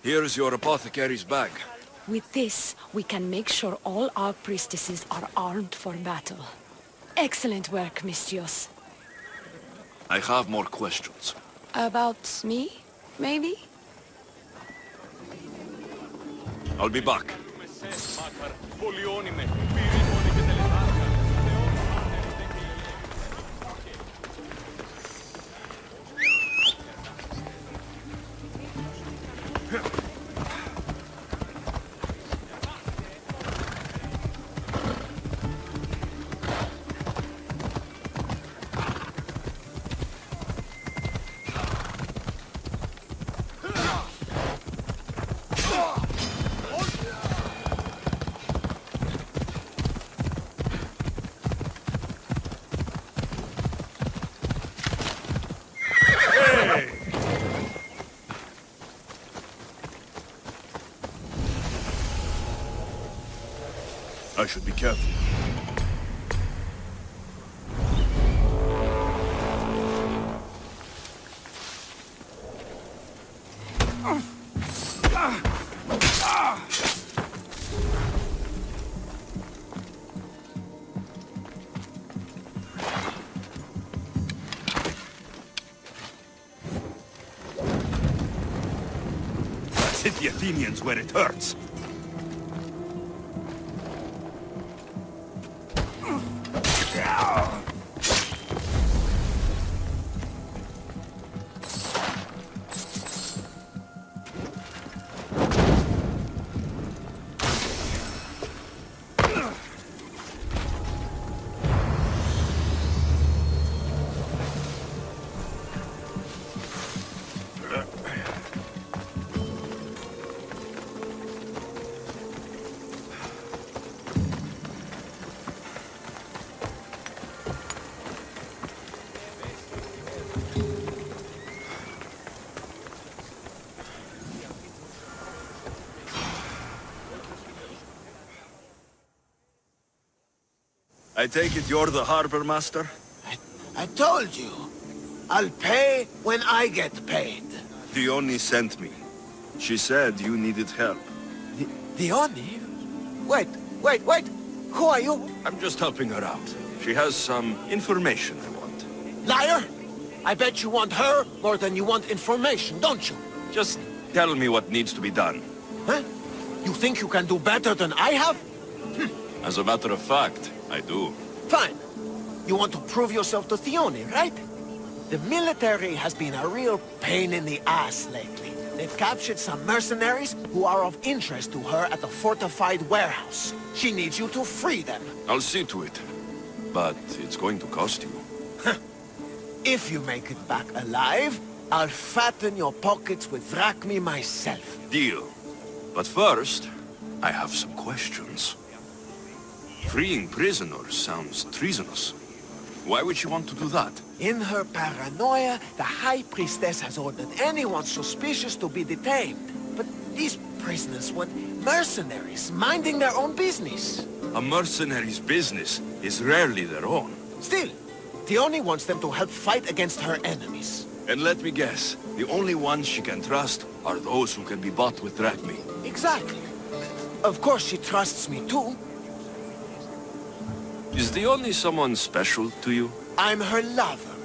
Here is your apothecary's bag. With this, we can make sure all our priestesses are armed for battle. Excellent work, Misthios. I have more questions. About me, maybe? I'll be back. I should be careful. Let's hit the Athenians where it hurts. I take it you're the harbor master? I told you. I'll pay when I get paid. Dione sent me. She said you needed help. Dione? Wait. Who are you? I'm just helping her out. She has some information I want. Liar! I bet you want her more than you want information, don't you? Just tell me what needs to be done. Huh? You think you can do better than I have? As a matter of fact, I do. Fine. You want to prove yourself to Thione, right? The military has been a real pain in the ass lately. They've captured some mercenaries who are of interest to her at the fortified warehouse. She needs you to free them. I'll see to it. But it's going to cost you. If you make it back alive, I'll fatten your pockets with drachmi myself. Deal. But first, I have some questions. Freeing prisoners sounds treasonous. Why would she want to do that? In her paranoia, the High Priestess has ordered anyone suspicious to be detained. But these prisoners were mercenaries, minding their own business. A mercenary's business is rarely their own. Still, Thione wants them to help fight against her enemies. And let me guess, the only ones she can trust are those who can be bought with drachmi. Exactly. Of course she trusts me too. Is the only someone special to you? I'm her lover,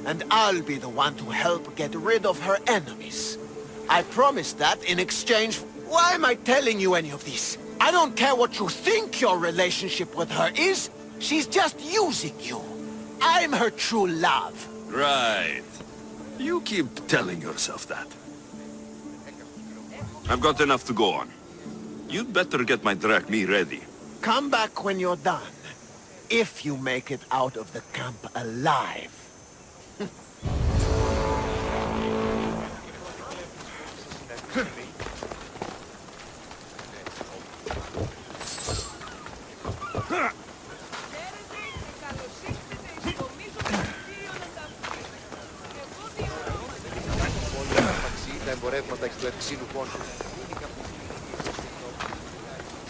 and I'll be the one to help get rid of her enemies. I promise that in exchange... Why am I telling you any of this? I don't care what you think your relationship with her is. She's just using you. I'm her true love. Right. You keep telling yourself that. I've got enough to go on. You'd better get my drachmi ready. Come back when you're done. If you make it out of the camp alive.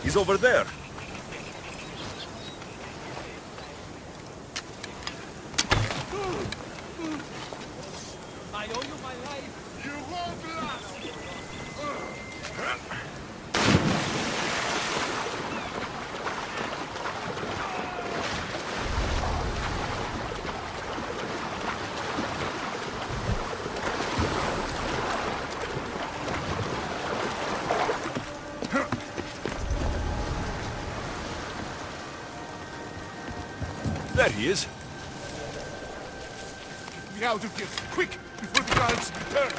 He's over there. I owe you my life. You won't last. There he is. Get me out of here, quick, before the guards return.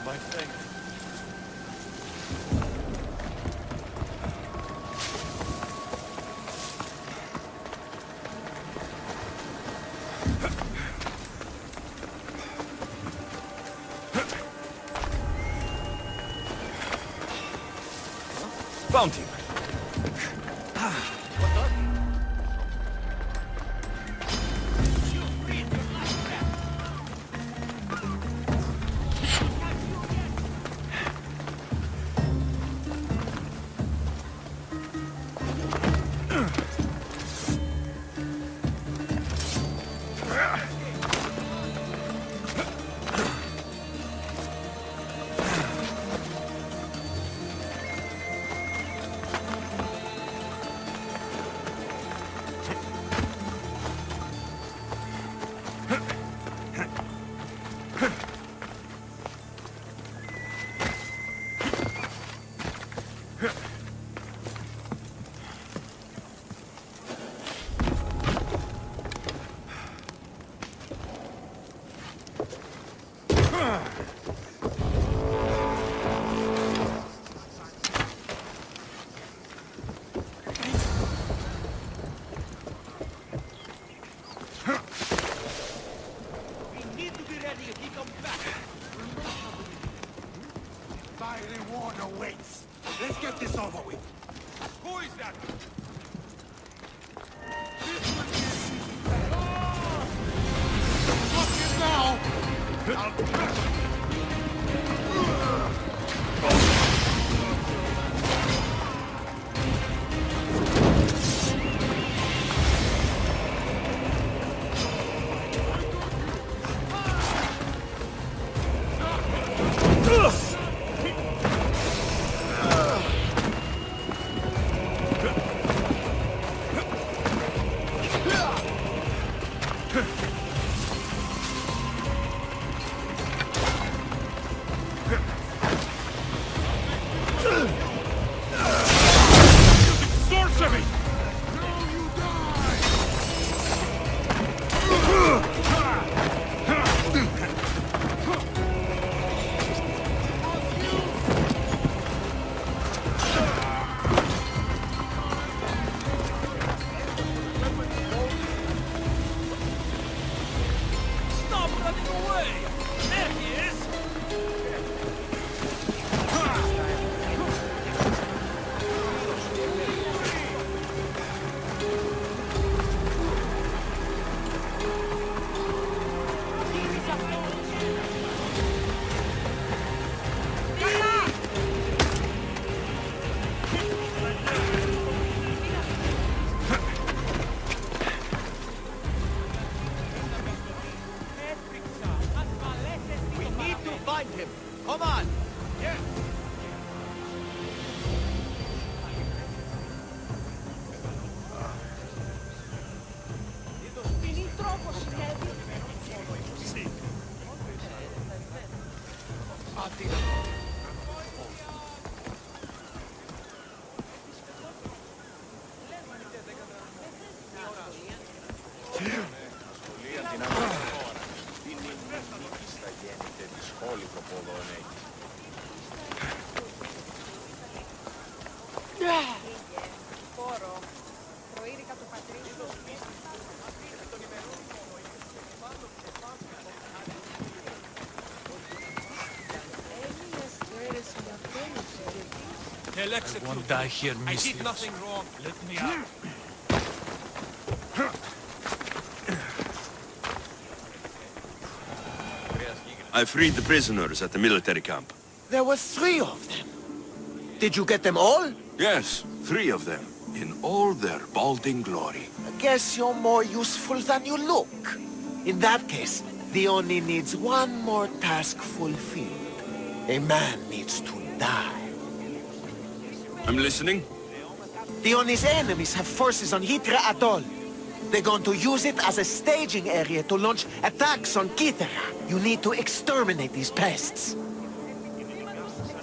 My friend. Found him. We need to find him. Come on. I won't die here, Miss. I did nothing wrong. Let me out. I freed the prisoners at the military camp. There were 3 of them. Did you get them all? Yes, 3 of them, in all their balding glory. I guess you're more useful than you look. In that case, the only needs one more task fulfilled. A man needs to die. I'm listening. Dion's enemies have forces on Hitra Atoll. They're going to use it as a staging area to launch attacks on Kythera. You need to exterminate these pests.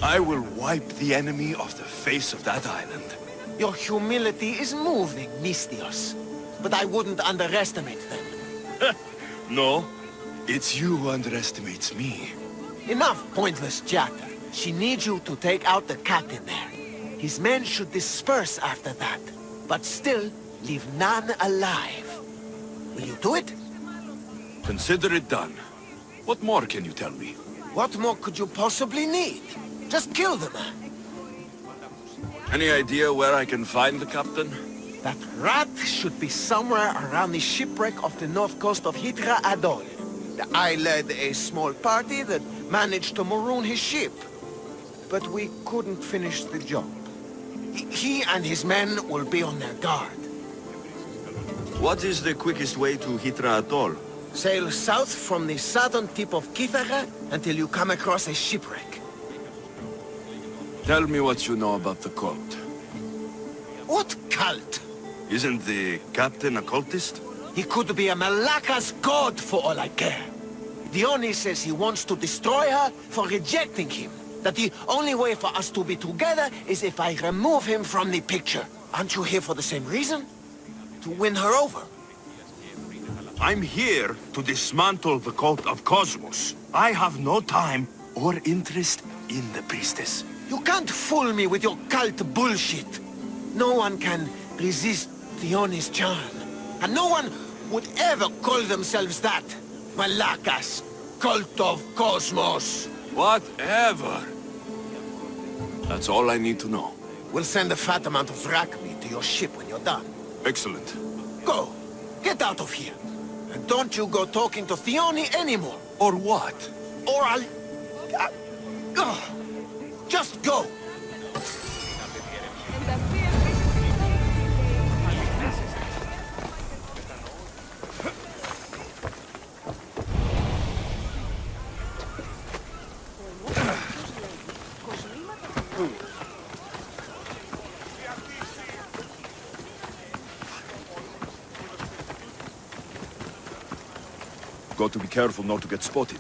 I will wipe the enemy off the face of that island. Your humility is moving, Mistios. But I wouldn't underestimate them. No, it's you who underestimates me. Enough pointless chatter. She needs you to take out the captain there. His men should disperse after that, but still leave none alive. Will you do it? Consider it done. What more can you tell me? What more could you possibly need? Just kill the man. Any idea where I can find the captain? That rat should be somewhere around the shipwreck off the north coast of Hitra Atoll. I led a small party that managed to maroon his ship. But we couldn't finish the job. He and his men will be on their guard. What is the quickest way to Hitra Atoll? Sail south from the southern tip of Kythera until you come across a shipwreck. Tell me what you know about the cult. What cult? Isn't the captain a cultist? He could be a Malaka's god for all I care. Dione says he wants to destroy her for rejecting him. That the only way for us to be together is if I remove him from the picture. Aren't you here for the same reason? To win her over? I'm here to dismantle the cult of Cosmos. I have no time or interest in the priestess. You can't fool me with your cult bullshit. No one can resist Dione's charm. And no one would ever call themselves that. Malakas, cult of Cosmos. Whatever. That's all I need to know. We'll send a fat amount of wrack meat to your ship when you're done. Excellent. Go. Get out of here. And don't you go talking to Thione anymore. Or what? Or I'll... just go. Got to be careful not to get spotted.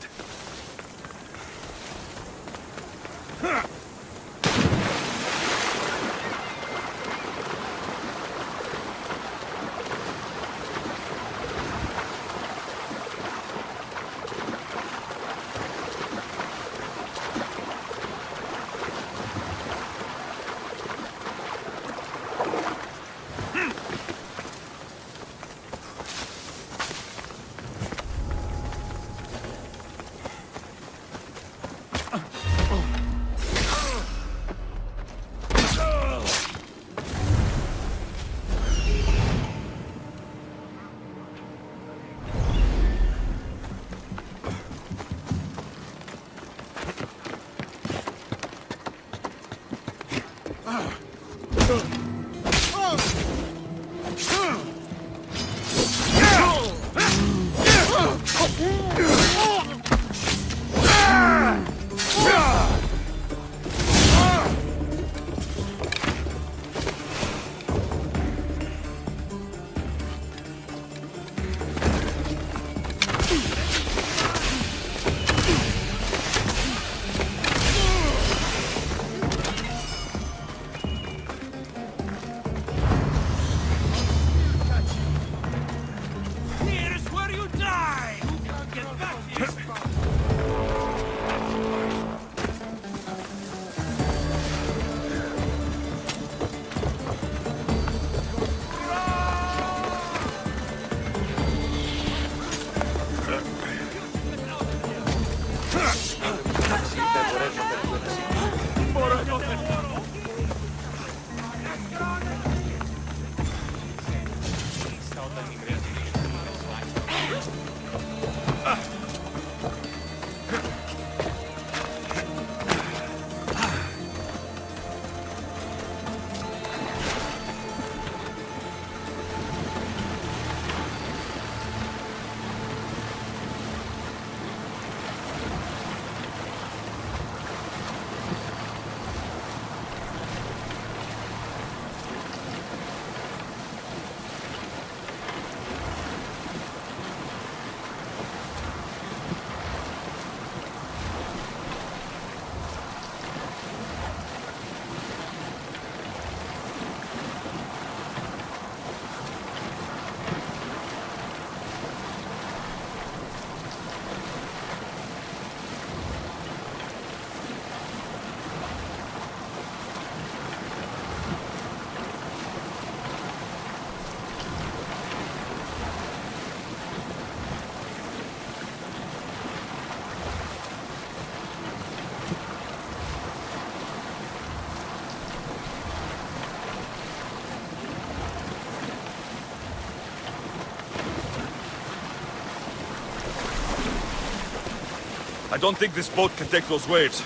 I don't think this boat can take those waves.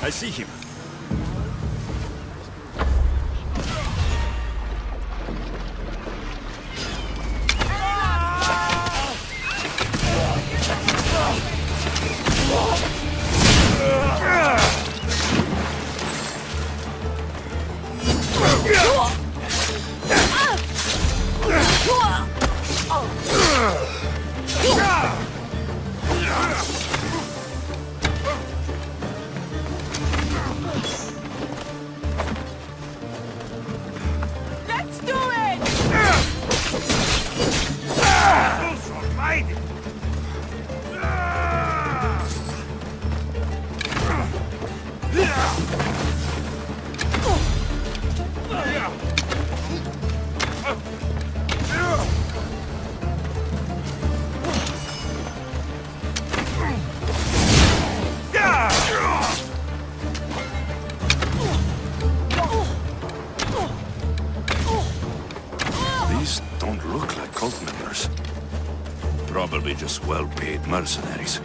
I see him. Let's do it! These don't look like cult members. Probably just well-paid mercenaries.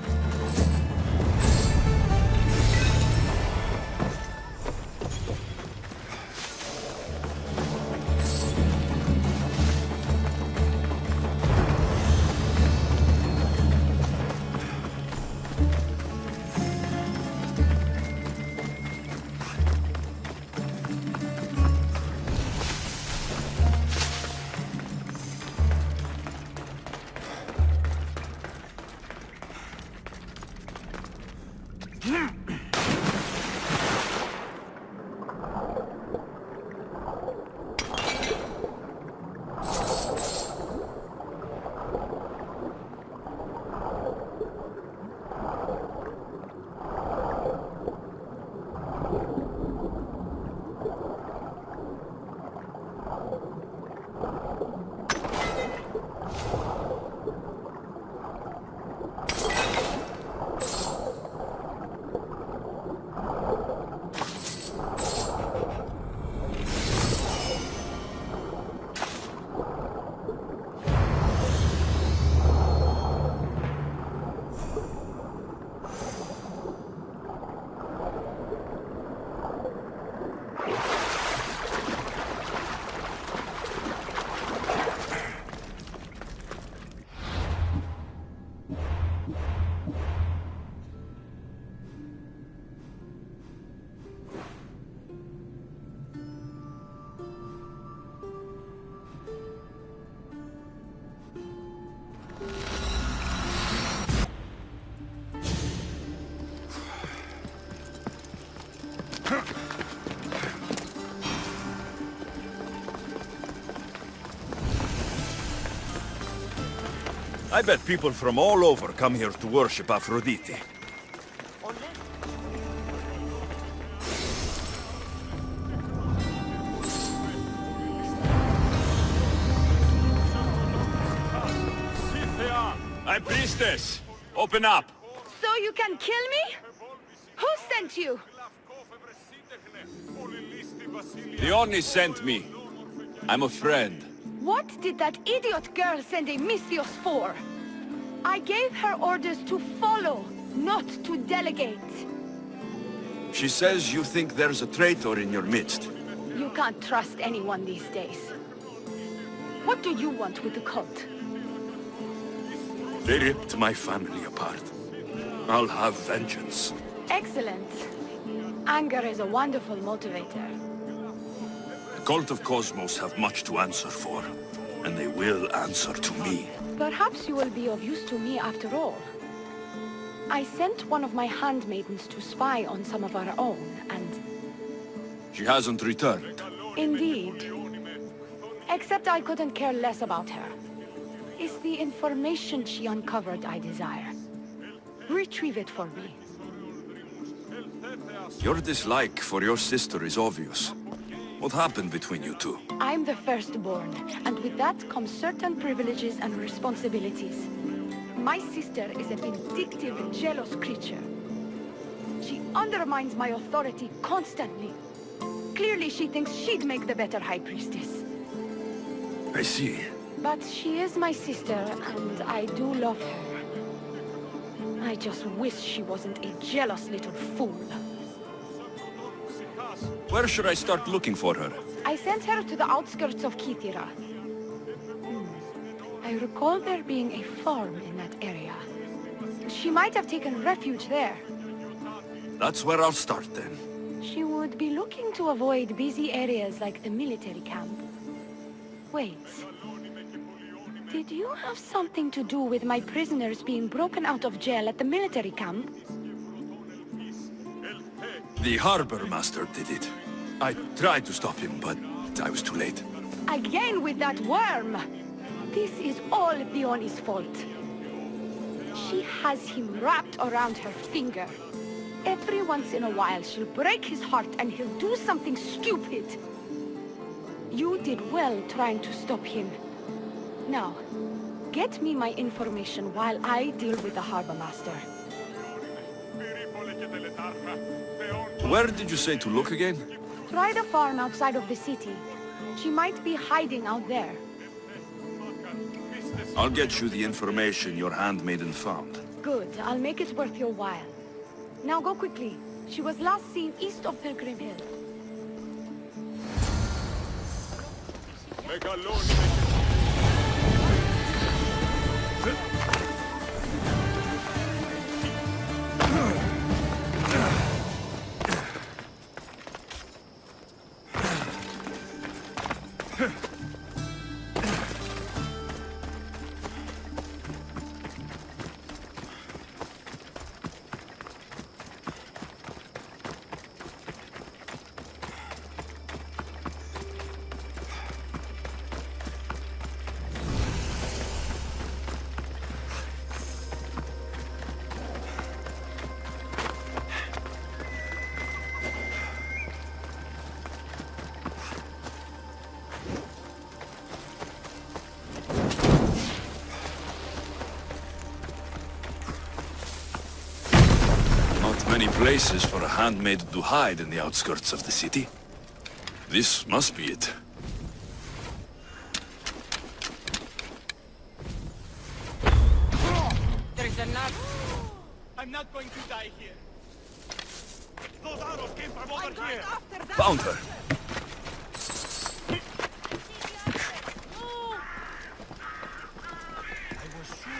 I bet people from all over come here to worship Aphrodite. High Priestess, open up. So you can kill me? Who sent you? Dione sent me. I'm a friend. What did that idiot girl send a Misthios for? I gave her orders to follow, not to delegate. She says you think there's a traitor in your midst. You can't trust anyone these days. What do you want with the cult? They ripped my family apart. I'll have vengeance. Excellent. Anger is a wonderful motivator. The Cult of Cosmos have much to answer for, and they will answer to me. Perhaps you will be of use to me after all. I sent one of my handmaidens to spy on some of our own, and... She hasn't returned. Indeed. Except I couldn't care less about her. It's the information she uncovered I desire. Retrieve it for me. Your dislike for your sister is obvious. What happened between you two? I'm the firstborn, and with that comes certain privileges and responsibilities. My sister is a vindictive, jealous creature. She undermines my authority constantly. Clearly she thinks she'd make the better High Priestess. I see. But she is my sister, and I do love her. I just wish she wasn't a jealous little fool. Where should I start looking for her? I sent her to the outskirts of Kythera. I recall there being a farm in that area. She might have taken refuge there. That's where I'll start then. She would be looking to avoid busy areas like the military camp. Wait. Did you have something to do with my prisoners being broken out of jail at the military camp? The harbor master did it. I tried to stop him, but I was too late. Again with that worm! This is all Lv.1's fault. She has him wrapped around her finger. Every once in a while she'll break his heart and he'll do something stupid. You did well trying to stop him. Now, get me my information while I deal with the harbor master. Where did you say to look again? Try the farm outside of the city. She might be hiding out there. I'll get you the information your handmaiden found. Good. I'll make it worth your while. Now go quickly. She was last seen east of Pilgrim Hill. Many places for a handmaid to hide in the outskirts of the city. This must be it. There's another. I'm not going to die here. Those arrows came from over here. Found her.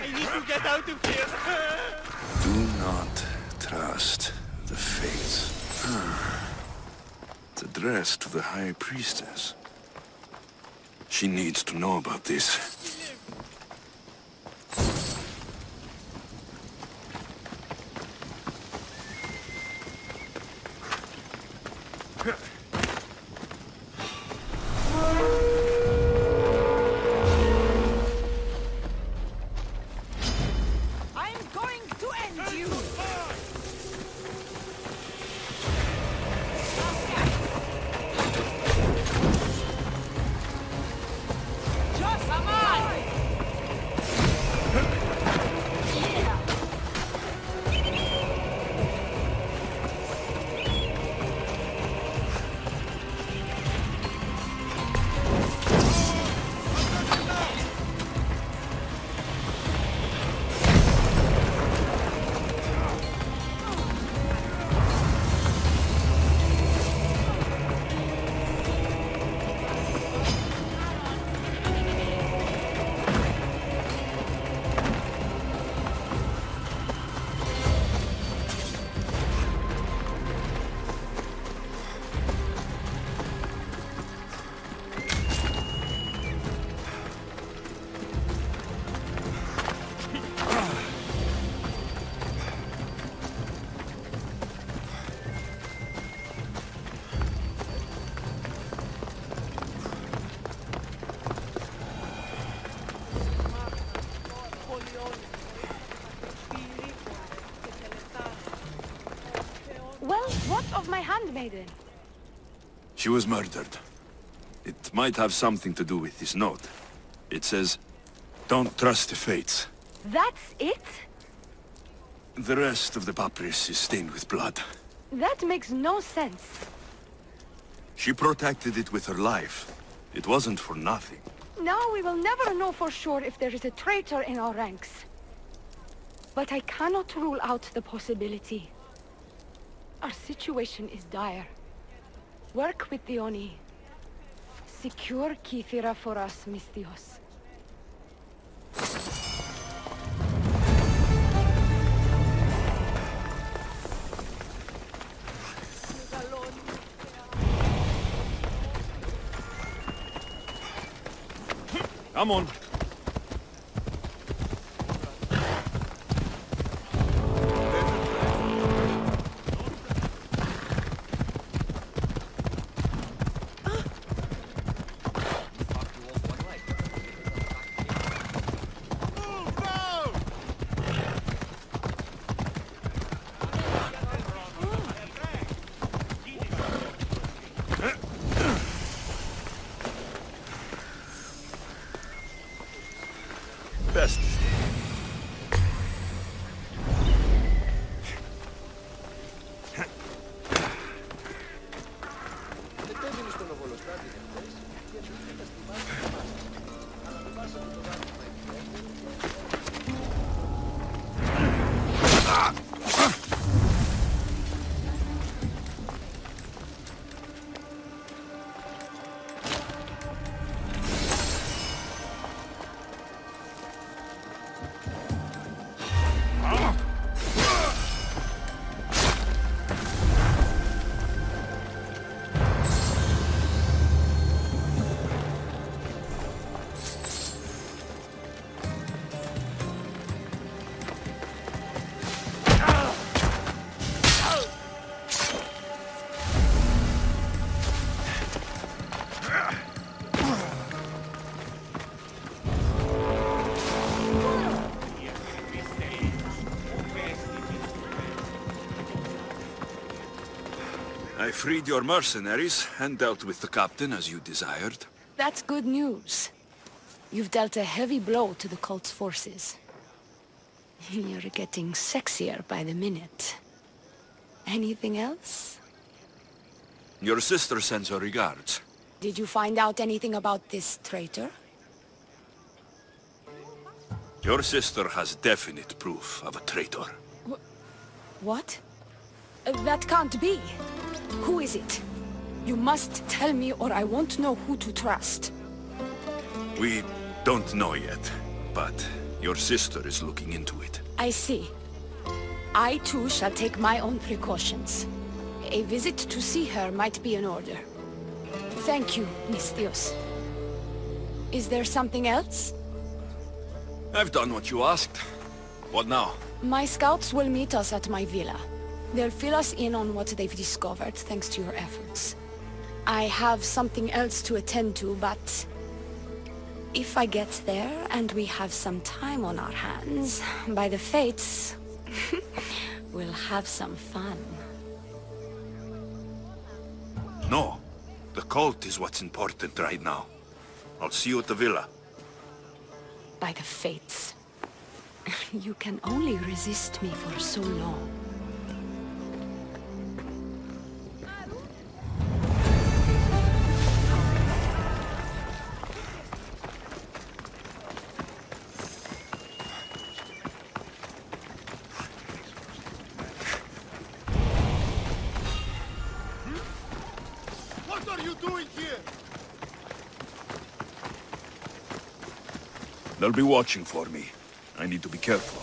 I need to get out of here. Do not trust the fates. It's addressed to the High Priestess. She needs to know about this. Well, what of my handmaiden? She was murdered. It might have something to do with this note. It says, "Don't trust the fates." That's it? The rest of the papyrus is stained with blood. That makes no sense. She protected it with her life. It wasn't for nothing. Now we will never know for sure if there is a traitor in our ranks. But I cannot rule out the possibility. Our situation is dire. Work with the Oni. Secure Kythera for us, Misthios. Come on. Best. I freed your mercenaries and dealt with the captain as you desired. That's good news. You've dealt a heavy blow to the cult's forces. You're getting sexier by the minute. Anything else? Your sister sends her regards. Did you find out anything about this traitor? Your sister has definite proof of a traitor. What? That can't be. Who is it? You must tell me or I won't know who to trust. We don't know yet, but your sister is looking into it. I see. I too shall take my own precautions. A visit to see her might be in order. Thank you, Misthios. Is there something else? I've done what you asked. What now? My scouts will meet us at my villa. They'll fill us in on what they've discovered, thanks to your efforts. I have something else to attend to, but... if I get there and we have some time on our hands, by the fates, we'll have some fun. No. The cult is what's important right now. I'll see you at the villa. By the fates. You can only resist me for so long. What are you doing here? They'll be watching for me. I need to be careful.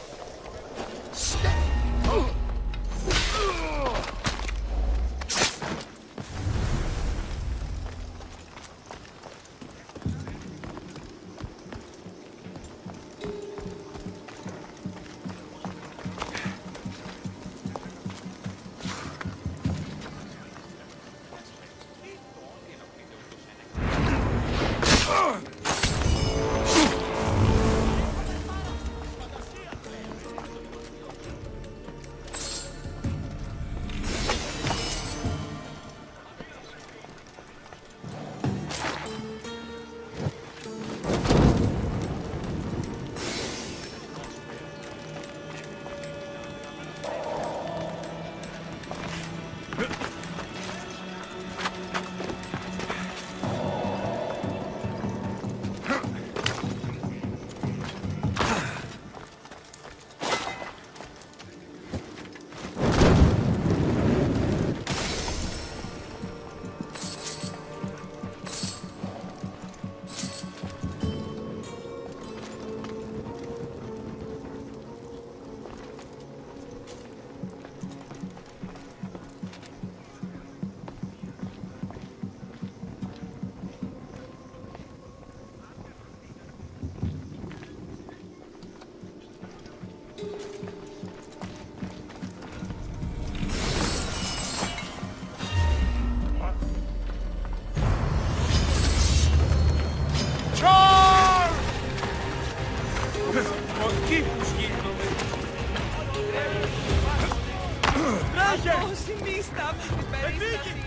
Δώσει στα την περίσταση.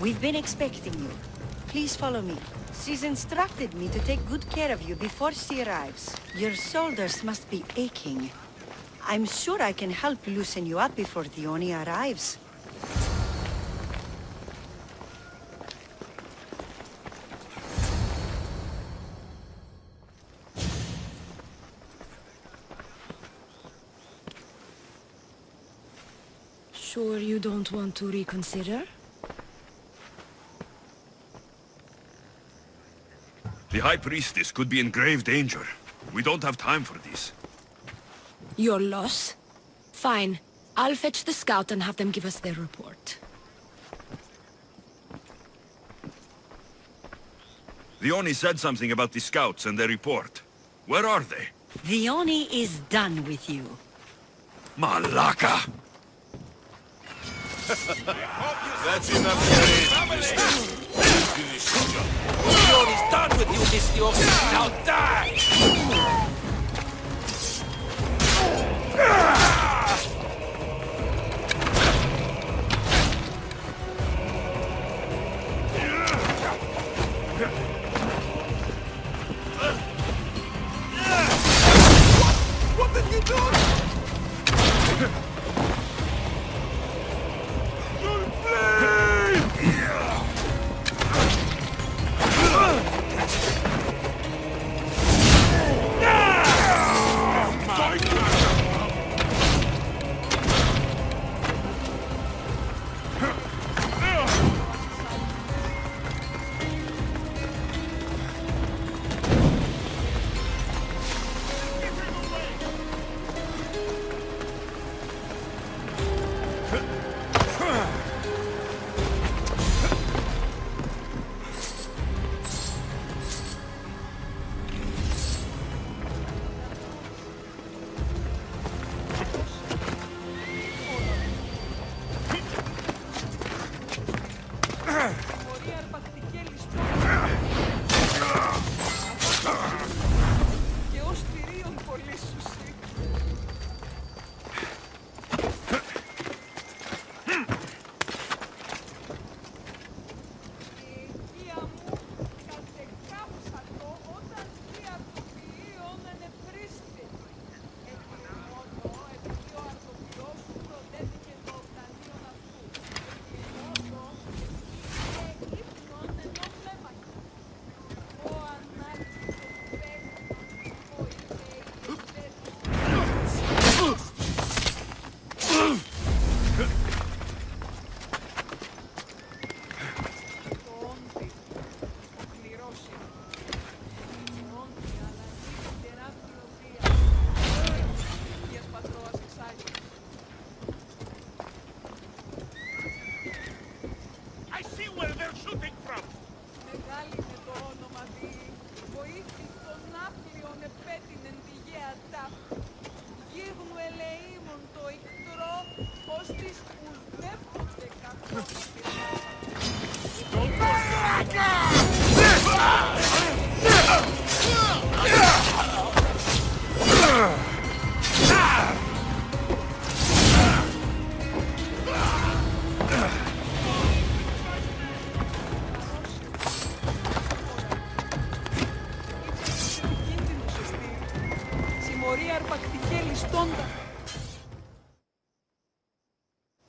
We've been expecting you. Please follow me. She's instructed me to take good care of you before she arrives. Your shoulders must be aching. I'm sure I can help loosen you up before Dione arrives. Sure you don't want to reconsider? The High Priestess could be in grave danger. We don't have time for this. Your loss? Fine. I'll fetch the scout and have them give us their report. Dione said something about the scouts and their report. Where are they? Dione is done with you. Malaka! That's enough, He's done with you, Mistios. Now die! What did you do? You'll bleed!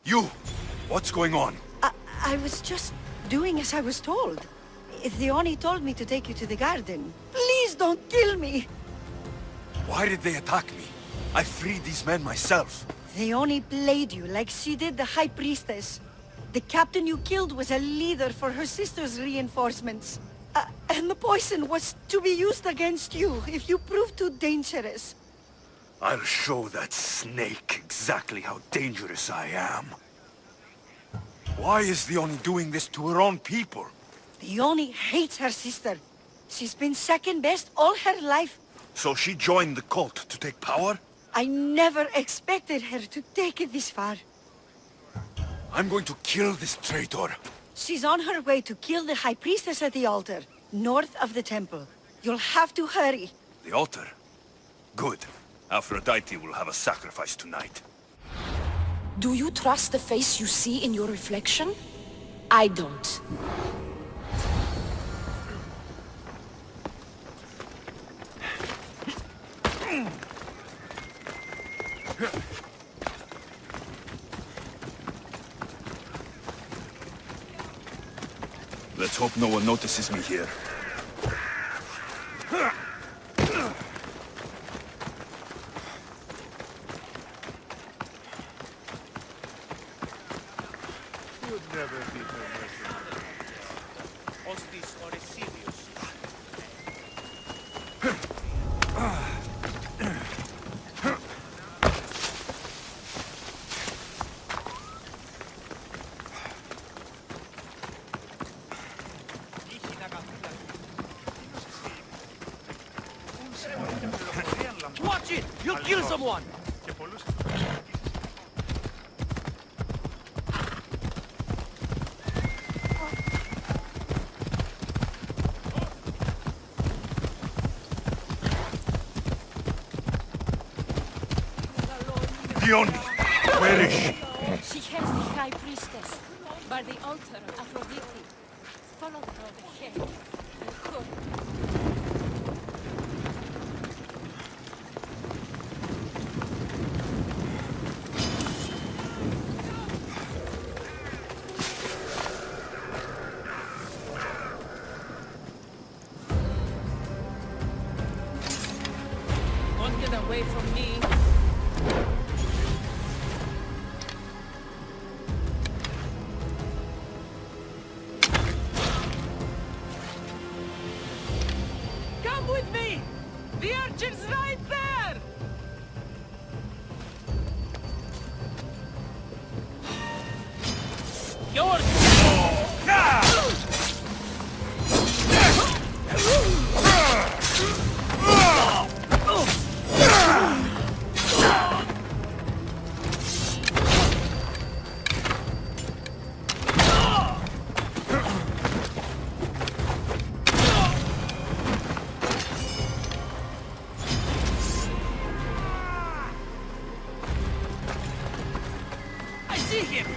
You! What's going on? I was just doing as I was told. Dione told me to take you to the garden. Please don't kill me! Why did they attack me? I freed these men myself. Dione played you like she did the High Priestess. The captain you killed was a leader for her sister's reinforcements. And the poison was to be used against you if you prove too dangerous. I'll show that snake exactly how dangerous I am. Why is Dione doing this to her own people? The Oni hates her sister. She's been second best all her life. So she joined the cult to take power? I never expected her to take it this far. I'm going to kill this traitor. She's on her way to kill the High Priestess at the altar, north of the temple. You'll have to hurry. The altar? Good. Aphrodite will have a sacrifice tonight. Do you trust the face you see in your reflection? I don't. Let's hope no one notices me here. You'd never be her mercenary. Hostis or Sirius. Watch it! You'll kill someone! Dione! Where is she? She has the High Priestess, by the altar of Aphrodite. Follow her ahead. Don't get away from me. Come with me! The urchin's right there! Yours! I see him!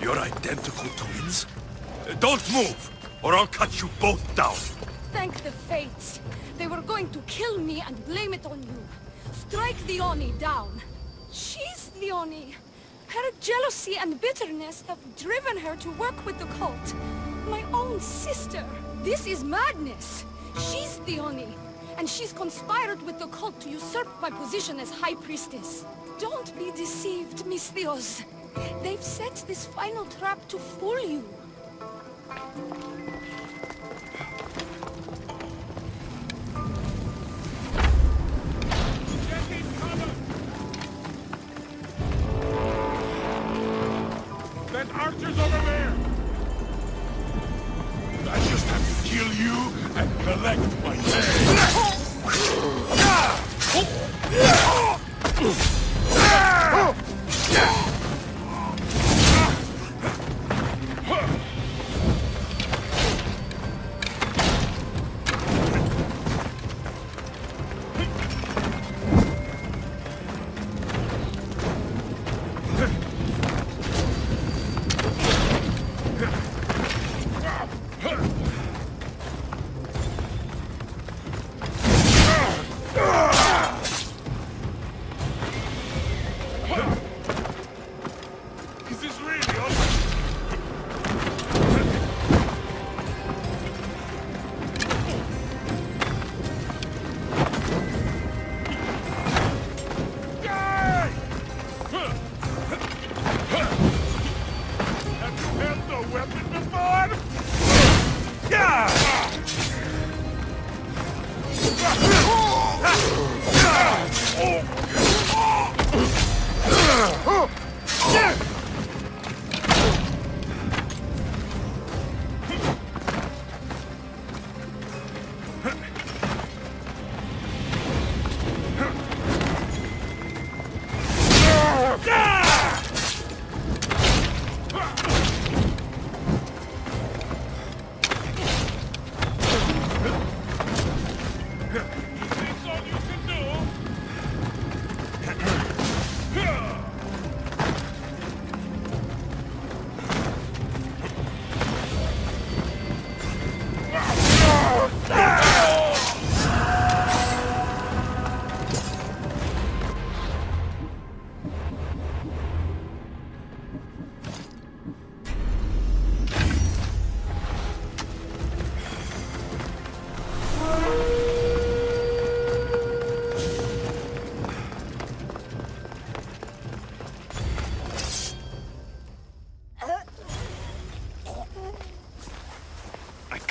You're identical twins? Don't move, or I'll cut you both down. Thank the fates. They were going to kill me and blame it on you. Strike the Oni down. She's the Oni. Her jealousy and bitterness have driven her to work with the cult. My own sister. This is madness. She's the Oni, and she's conspired with the cult to usurp my position as High Priestess. Don't be deceived, Misthios. They've set this final trap to fool you. That archer's over there! I just have to kill you and collect my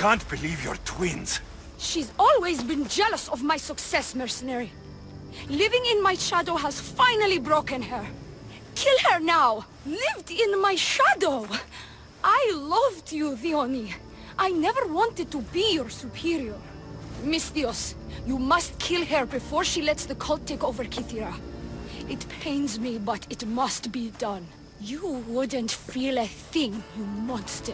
can't believe you're twins. She's always been jealous of my success, mercenary. Living in my shadow has finally broken her. Kill her now! Lived in my shadow! I loved you, Dione. I never wanted to be your superior. Misthios, you must kill her before she lets the cult take over Kythera. It pains me, but it must be done. You wouldn't feel a thing, you monster.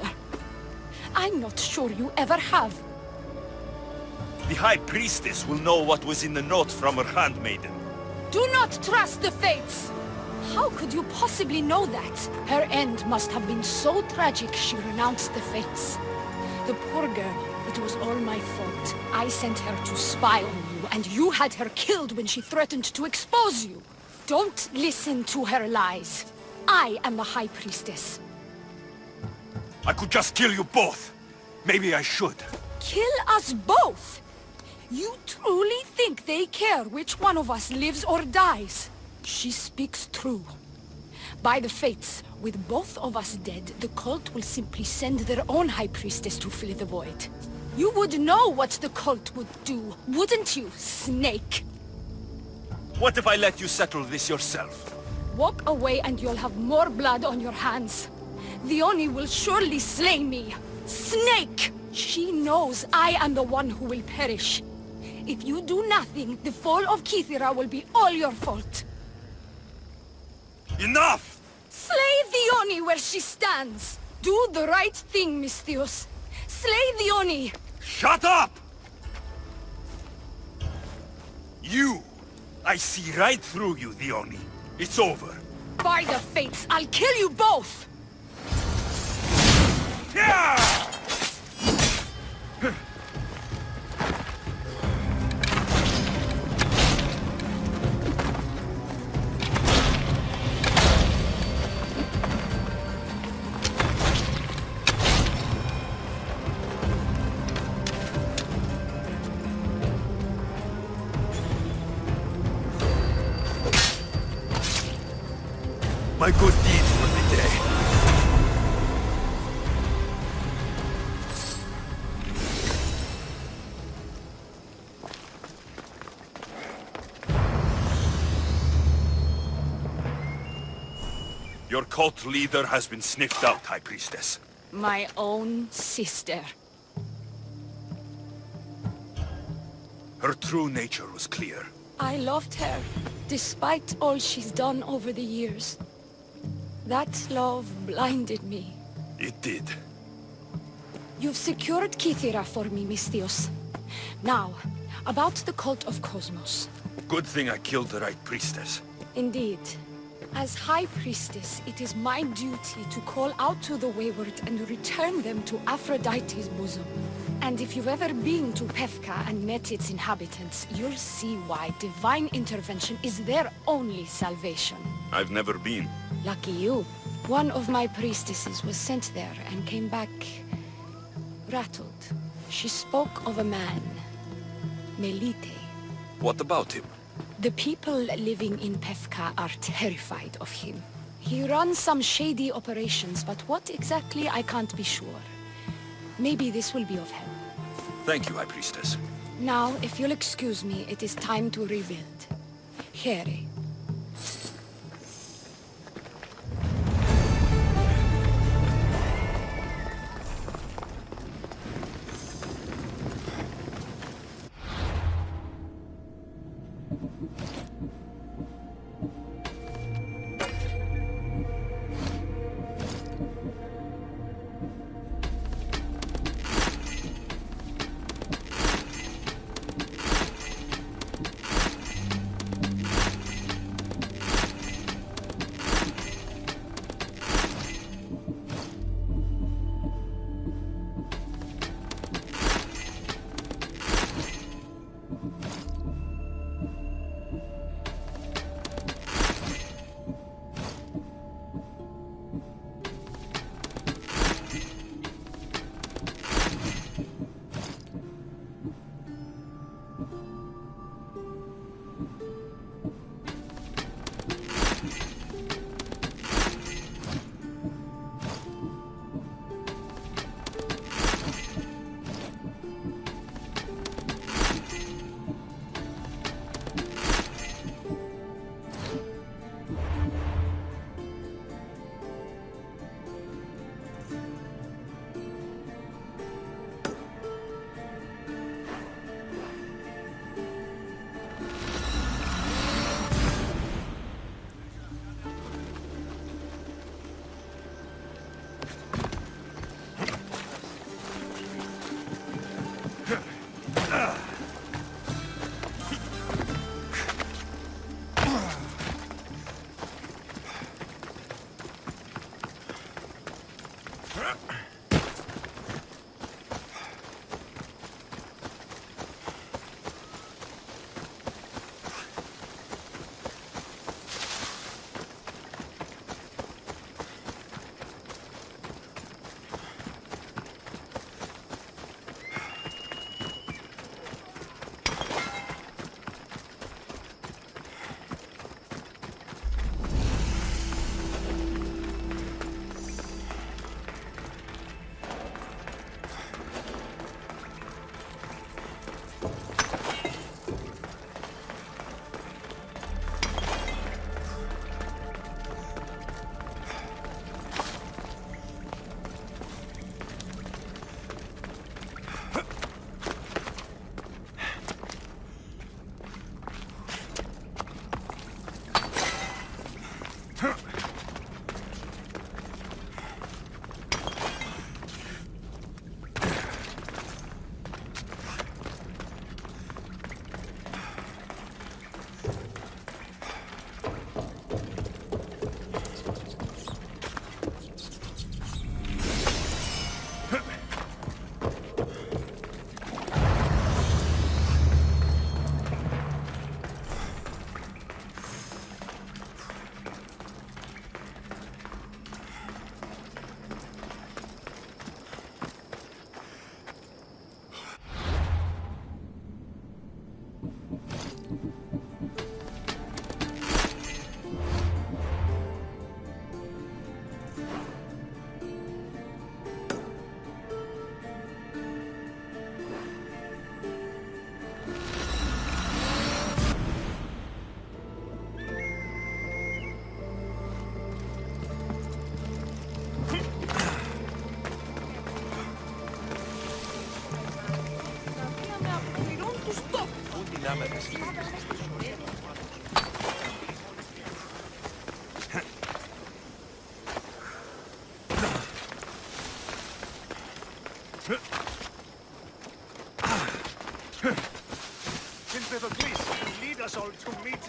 I'm not sure you ever have. The High Priestess will know what was in the note from her handmaiden. Do not trust the fates! How could you possibly know that? Her end must have been so tragic she renounced the fates. The poor girl, it was all my fault. I sent her to spy on you, and you had her killed when she threatened to expose you. Don't listen to her lies. I am the High Priestess. I could just kill you both. Maybe I should. Kill us both? You truly think they care which one of us lives or dies? She speaks true. By the fates, with both of us dead, the cult will simply send their own High Priestess to fill the void. You would know what the cult would do, wouldn't you, Snake? What if I let you settle this yourself? Walk away and you'll have more blood on your hands. Dione will surely slay me. Snake! She knows I am the one who will perish. If you do nothing, the fall of Kythera will be all your fault. Enough! Slay Dione where she stands! Do the right thing, Misthios. Slay Dione! Shut up! You! I see right through you, Dione. It's over. By the fates, I'll kill you both! Yeah! My good deeds for the day. Your cult leader has been sniffed out, High Priestess. My own sister. Her true nature was clear. I loved her, despite all she's done over the years. That love blinded me. It did. You've secured Kythera for me, Misthios. Now, about the cult of Cosmos. Good thing I killed the right priestess. Indeed. As High Priestess, it is my duty to call out to the wayward and return them to Aphrodite's bosom. And if you've ever been to Pefka and met its inhabitants, you'll see why divine intervention is their only salvation. I've never been. Lucky you. One of my priestesses was sent there and came back rattled. She spoke of a man, Melite. What about him? The people living in Pefka are terrified of him. He runs some shady operations, but what exactly I can't be sure. Maybe this will be of help. Thank you, High Priestess. Now, if you'll excuse me, it is time to rebuild. Here.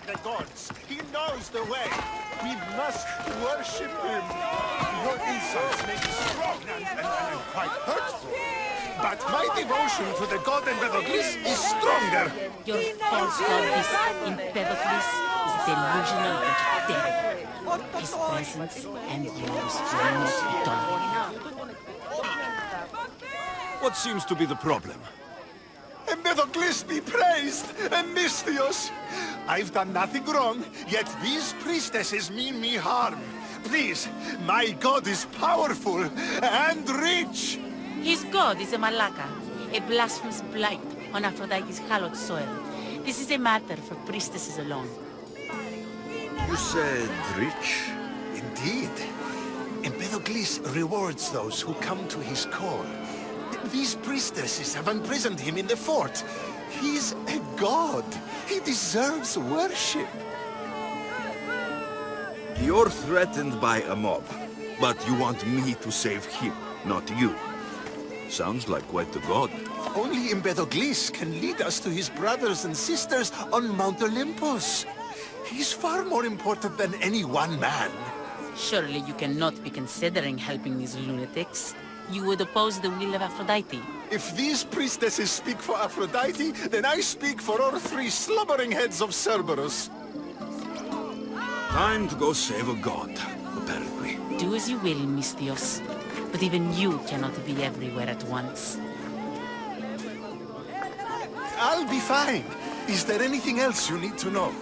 the gods. He knows the way. We must worship him. Your insults make me strong and quite hurtful. But my devotion to the god Empedocles is stronger. Your false god, this Empedocles, is delusional vegetarian. His presence and yours will not be tolerated. What seems to be the problem? Empedocles be praised, and Misthios. I've done nothing wrong, yet these priestesses mean me harm. Please, my god is powerful and rich. His god is a Malaka, a blasphemous blight on Aphrodite's hallowed soil. This is a matter for priestesses alone. You said rich? Indeed. Empedocles rewards those who come to his call. These priestesses have imprisoned him in the fort. He's a god. He deserves worship. You're threatened by a mob, but you want me to save him, not you. Sounds like quite the god. Only Empedocles can lead us to his brothers and sisters on Mount Olympus. He's far more important than any one man. Surely you cannot be considering helping these lunatics. You would oppose the will of Aphrodite. If these priestesses speak for Aphrodite, then I speak for all three slumbering heads of Cerberus. Time to go save a god, apparently. Do as you will, Misthios. But even you cannot be everywhere at once. I'll be fine. Is there anything else you need to know?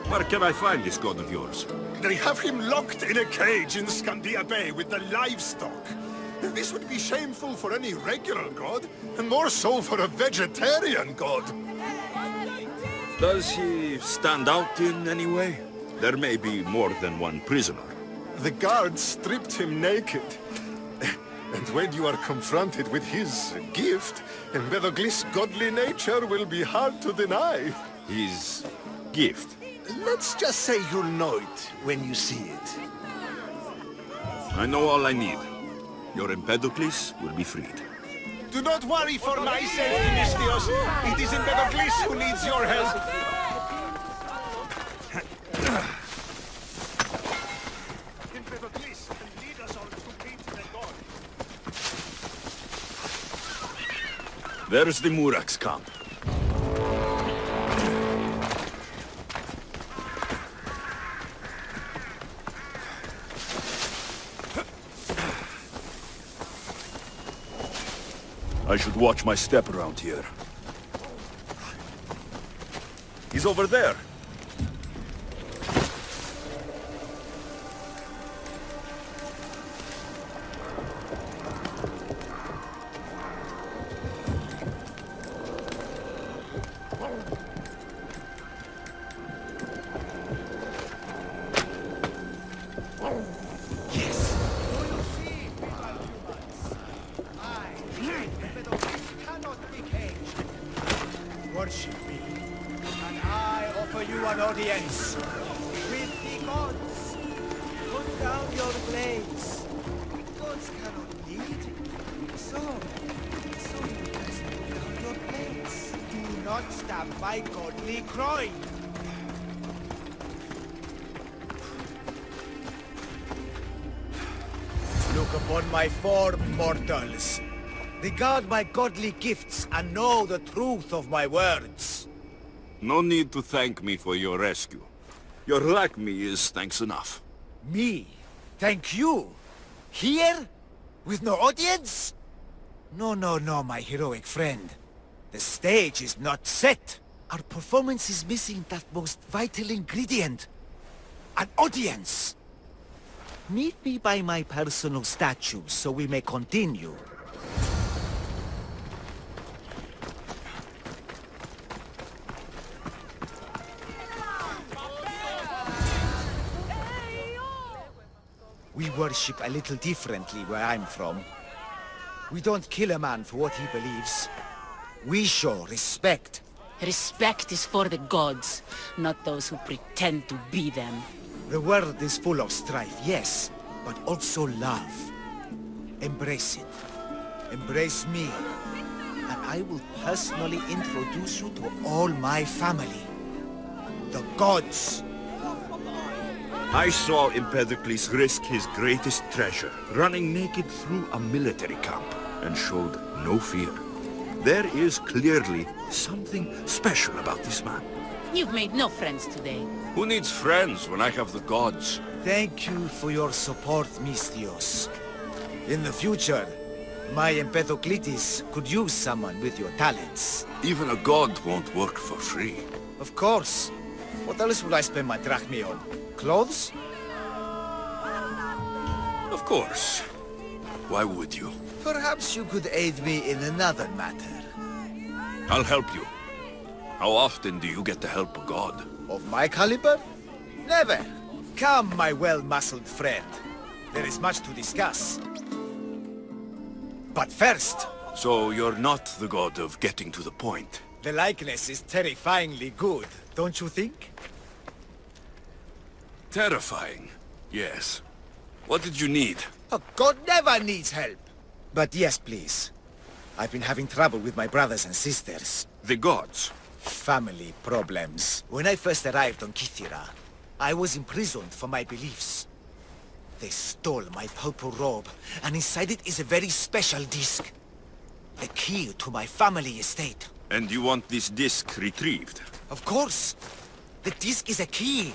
Where can I find this god of yours? They have him locked in a cage in Scandia Bay with the livestock. This would be shameful for any regular god, and more so for a vegetarian god. Does he stand out in any way? There may be more than one prisoner. The guards stripped him naked. And when you are confronted with his gift, Empedocles' godly nature will be hard to deny. His gift? Let's just say you'll know it when you see it. I know all I need. Your Empedocles will be freed. Do not worry for my safety, Misthios. It is Empedocles who needs your help. Empedocles can lead us all to meet the god. There's the Murax camp. I should watch my step around here. He's over there. Worship me, and I offer you an audience with the gods. Put down your blades. The gods cannot lead. So you best put down your blades. Do not stab my godly groin. Look upon my form, mortals. Regard my godly gifts and know the truth of my words. No need to thank me for your rescue. Your like me is thanks enough. Me? Thank you? Here? With no audience? No, my heroic friend. The stage is not set. Our performance is missing that most vital ingredient. An audience. Meet me by my personal statue so we may continue. We worship a little differently where I'm from. We don't kill a man for what he believes. We show respect. Respect is for the gods, not those who pretend to be them. The world is full of strife, yes, but also love. Embrace it. Embrace me, and I will personally introduce you to all my family. The gods. I saw Empedocles risk his greatest treasure, running naked through a military camp, and showed no fear. There is clearly something special about this man. You've made no friends today. Who needs friends when I have the gods? Thank you for your support, Misthios. In the future, my Empedocles could use someone with your talents. Even a god won't work for free. Of course. What else would I spend my drachmae on? Clothes? Of course. Why would you? Perhaps you could aid me in another matter. I'll help you. How often do you get to help a god? Of my caliber? Never. Come, my well-muscled friend. There is much to discuss. But first... So you're not the god of getting to the point? The likeness is terrifyingly good, don't you think? Terrifying, yes. What did you need? A god never needs help. But yes, please. I've been having trouble with my brothers and sisters. The gods? Family problems. When I first arrived on Kythera, I was imprisoned for my beliefs. They stole my purple robe, and inside it is a very special disc. The key to my family estate. And you want this disc retrieved? Of course. The disc is a key.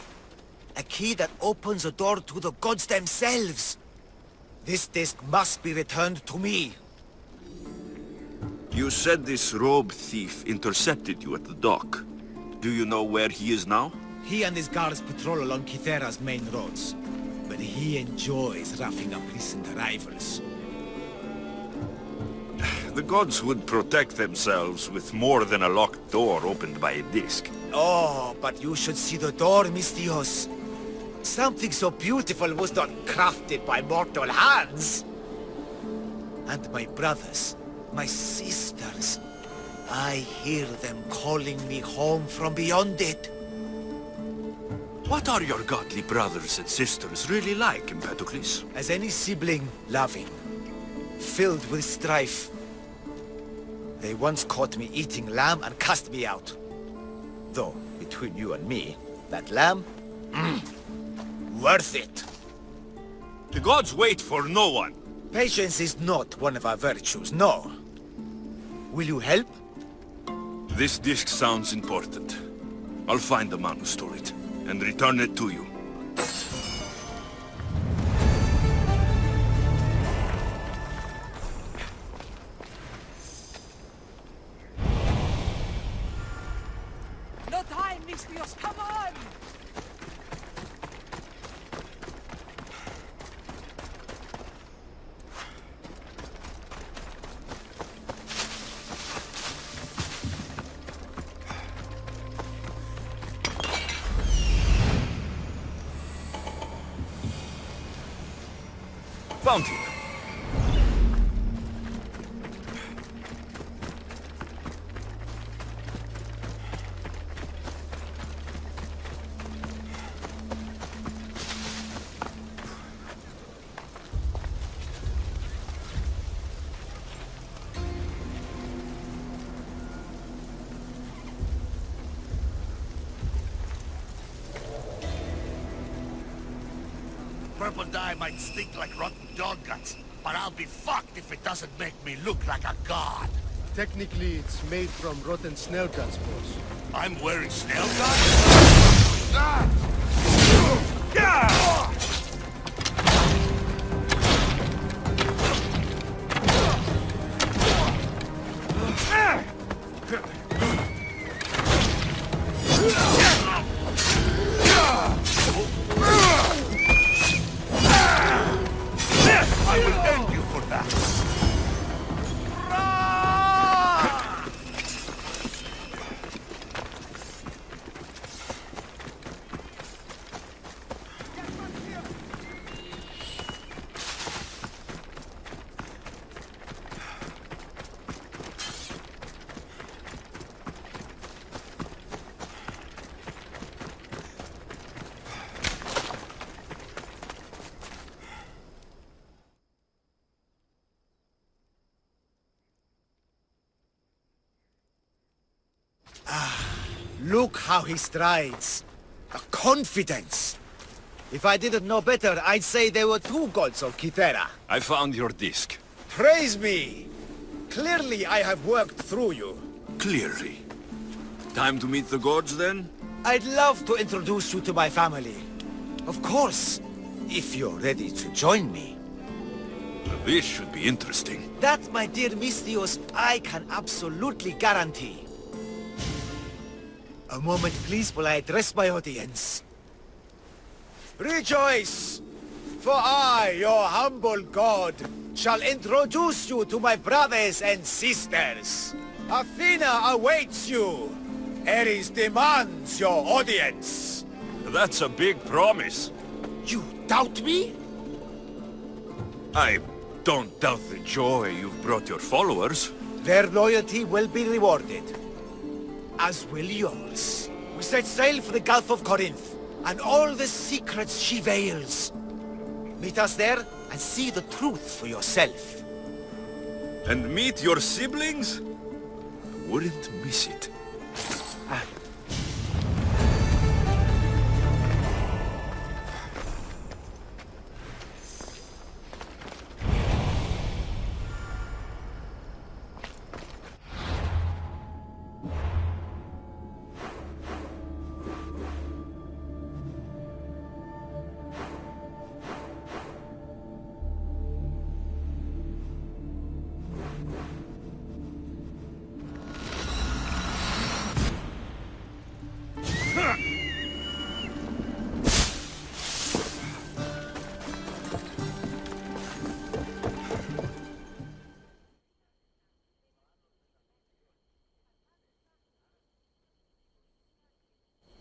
A key that opens a door to the gods themselves. This disc must be returned to me. You said this robe thief intercepted you at the dock. Do you know where he is now? He and his guards patrol along Kythera's main roads. But he enjoys roughing up recent arrivals. The gods would protect themselves with more than a locked door opened by a disc. Oh, but you should see the door, Misthios. Something so beautiful was not crafted by mortal hands. And my brothers, my sisters, I hear them calling me home from beyond it. What are your godly brothers and sisters really like, Empedocles? As any sibling, loving, filled with strife. They once caught me eating lamb and cast me out. Though, between you and me, that lamb, worth it. The gods wait for no one. Patience is not one of our virtues, no. Will you help? This disc sounds important. I'll find the man who stole it, and return it to you. No time, Misthios, come on! Found him. Purple dye might stink like rotten dog guts, but I'll be fucked if it doesn't make me look like a god. Technically, it's made from rotten snail guts, boss. I'm wearing snail guts? I will end you for that. Look how he strides. The confidence. If I didn't know better, I'd say there were two gods of Kythera. I found your disc. Praise me! Clearly I have worked through you. Clearly. Time to meet the gods, then? I'd love to introduce you to my family. Of course, if you're ready to join me. This should be interesting. That, my dear Misthios, I can absolutely guarantee. A moment, please, while I address my audience. Rejoice! For I, your humble god, shall introduce you to my brothers and sisters. Athena awaits you. Ares demands your audience. That's a big promise. You doubt me? I don't doubt the joy you've brought your followers. Their loyalty will be rewarded. As will yours. We set sail for the Gulf of Corinth, and all the secrets she veils. Meet us there, and see the truth for yourself. And meet your siblings? Wouldn't miss it.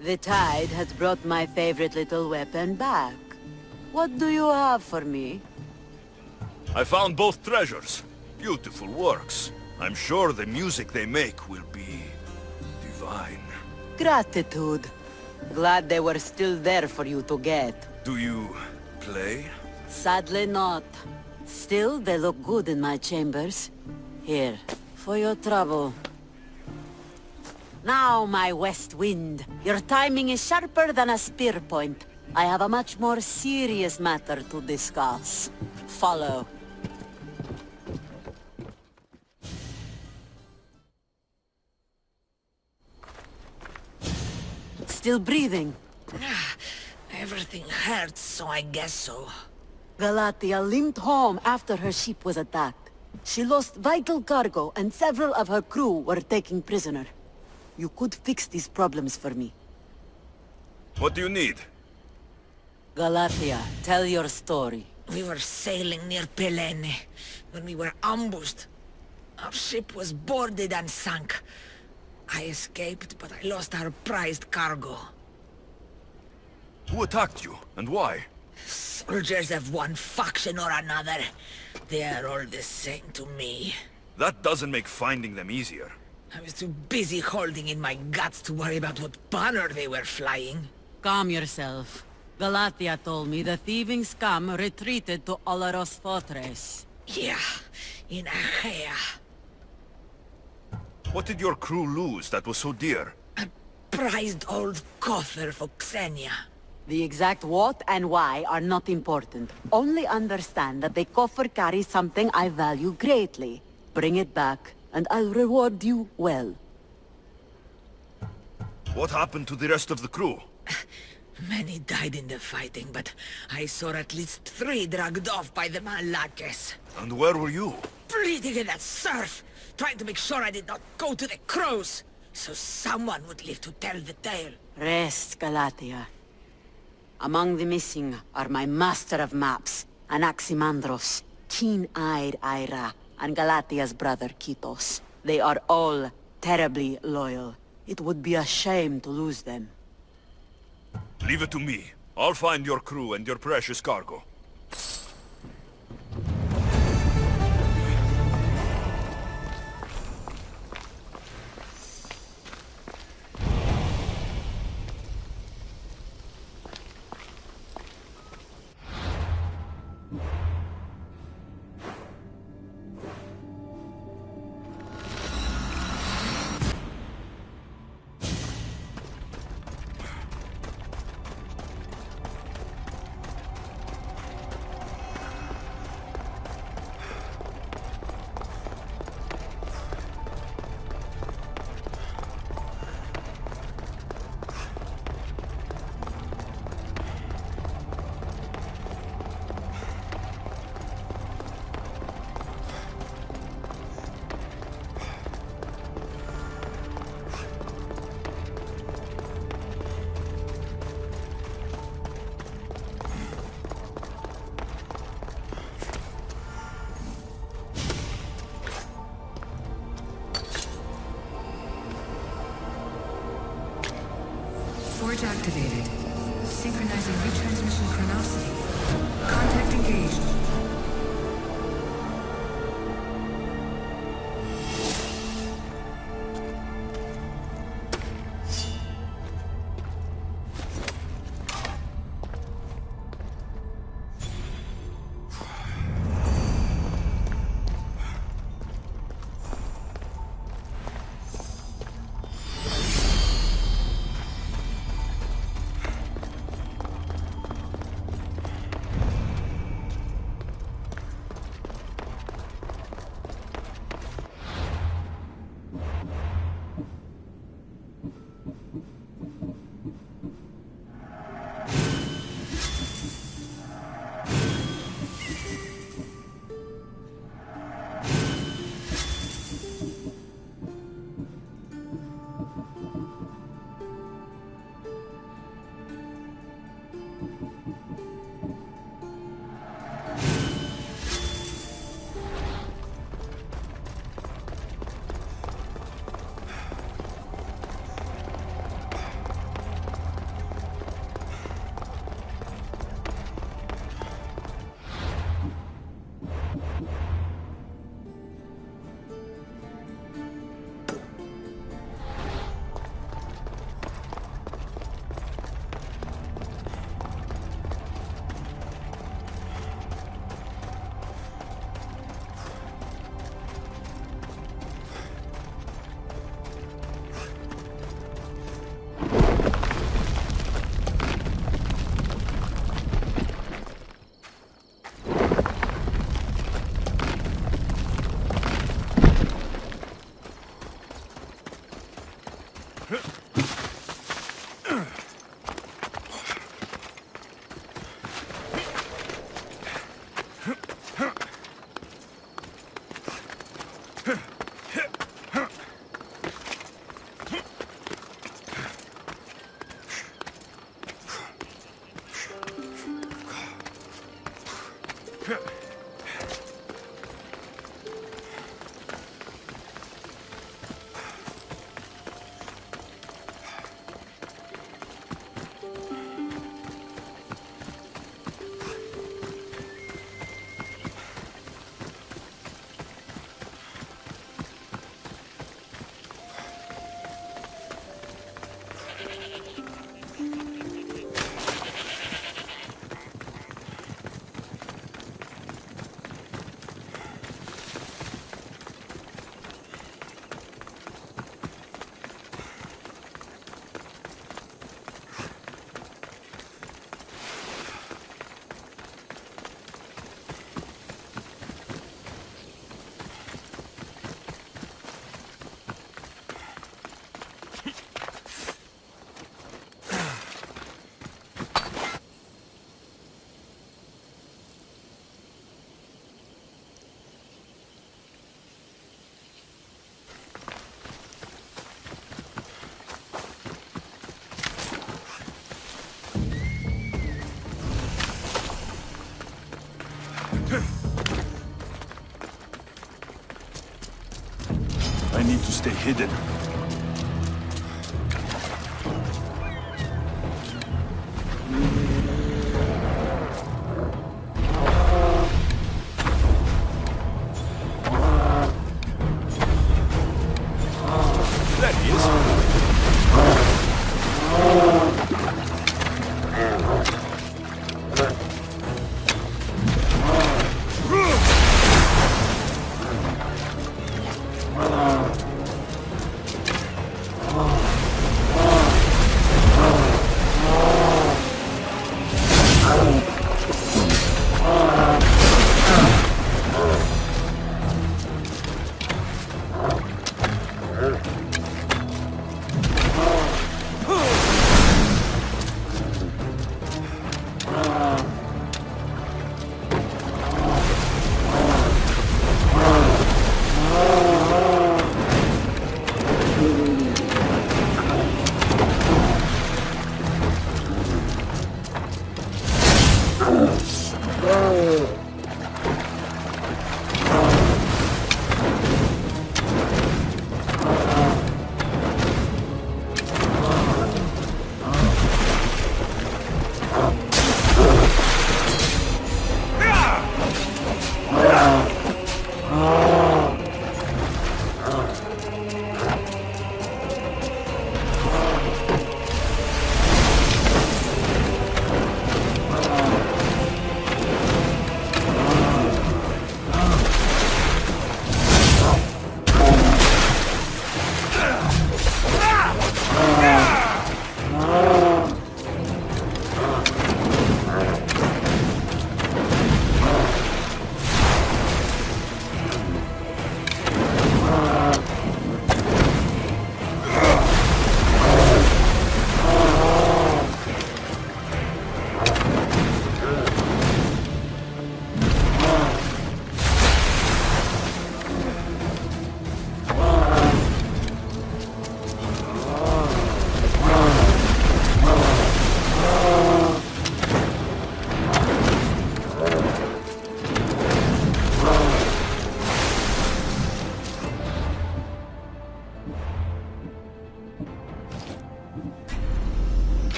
The tide has brought my favorite little weapon back. What do you have for me? I found both treasures. Beautiful works. I'm sure the music they make will be divine. Gratitude. Glad they were still there for you to get. Do you play? Sadly not. Still, they look good in my chambers. Here, for your trouble. Now, my west wind. Your timing is sharper than a spear point. I have a much more serious matter to discuss. Follow. Still breathing? Everything hurts, so I guess so. Galatea limped home after her ship was attacked. She lost vital cargo, and several of her crew were taken prisoner. You could fix these problems for me. What do you need? Galatea, tell your story. We were sailing near Pelene when we were ambushed. Our ship was boarded and sank. I escaped, but I lost our prized cargo. Who attacked you, and why? Soldiers of one faction or another. They are all the same to me. That doesn't make finding them easier. I was too busy holding in my guts to worry about what banner they were flying. Calm yourself. Galatea told me the thieving scum retreated to Olaros Fortress. Yeah, in Achaea. What did your crew lose that was so dear? A prized old coffer for Xenia. The exact what and why are not important. Only understand that the coffer carries something I value greatly. Bring it back, and I'll reward you well. What happened to the rest of the crew? Many died in the fighting, but I saw at least 3 dragged off by the Malaches. And where were you? Bleeding in that surf, trying to make sure I did not go to the crows, so someone would live to tell the tale. Rest, Galatea. Among the missing are my master of maps, Anaximandros, keen-eyed Ira, and Galatea's brother Kitos. They are all terribly loyal. It would be a shame to lose them. Leave it to me. I'll find your crew and your precious cargo. Storage activated. Synchronizing retransmission chronicity. Contact engaged. I need to stay hidden. There he is.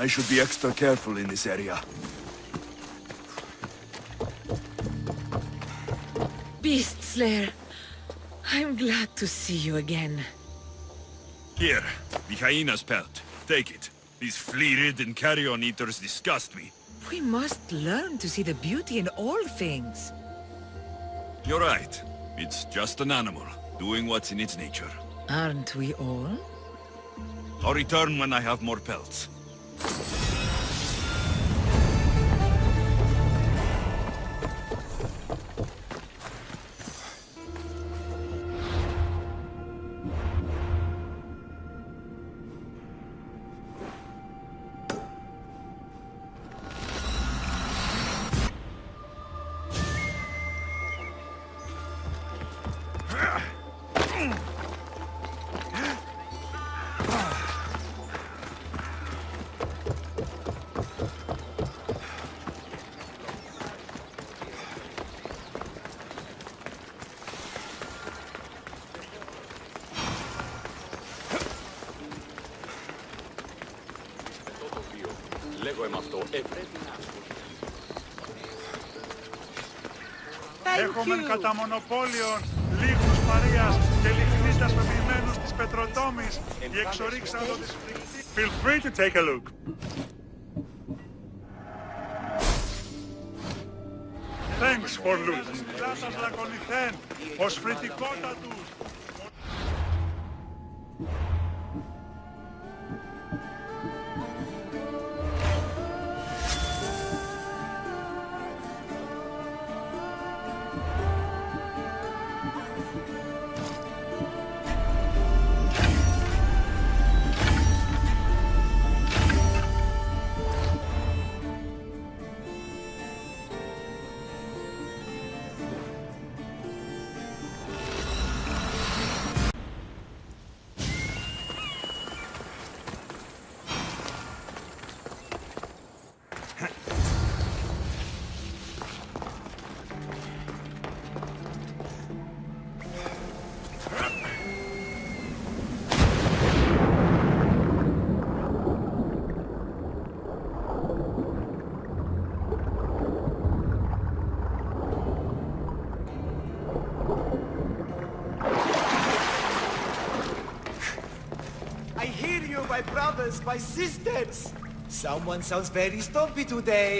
I should be extra careful in this area. Beast Slayer, I'm glad to see you again. Here, the hyena's pelt. Take it. These flea-ridden carrion eaters disgust me. We must learn to see the beauty in all things. You're right. It's just an animal, doing what's in its nature. Aren't we all? I'll return when I have more pelts. Έχομεν κατά μονοπόλιον λίγους Μαρίας και λιχνείς τασπεποιημένους της Πετροτόμης οι εξορίξαντο της φρικτής. Feel free to take a look. Thanks for looking. Λάτας λακωνηθέν, ως φρυτικότατους. My brothers, my sisters! Someone sounds very stumpy today.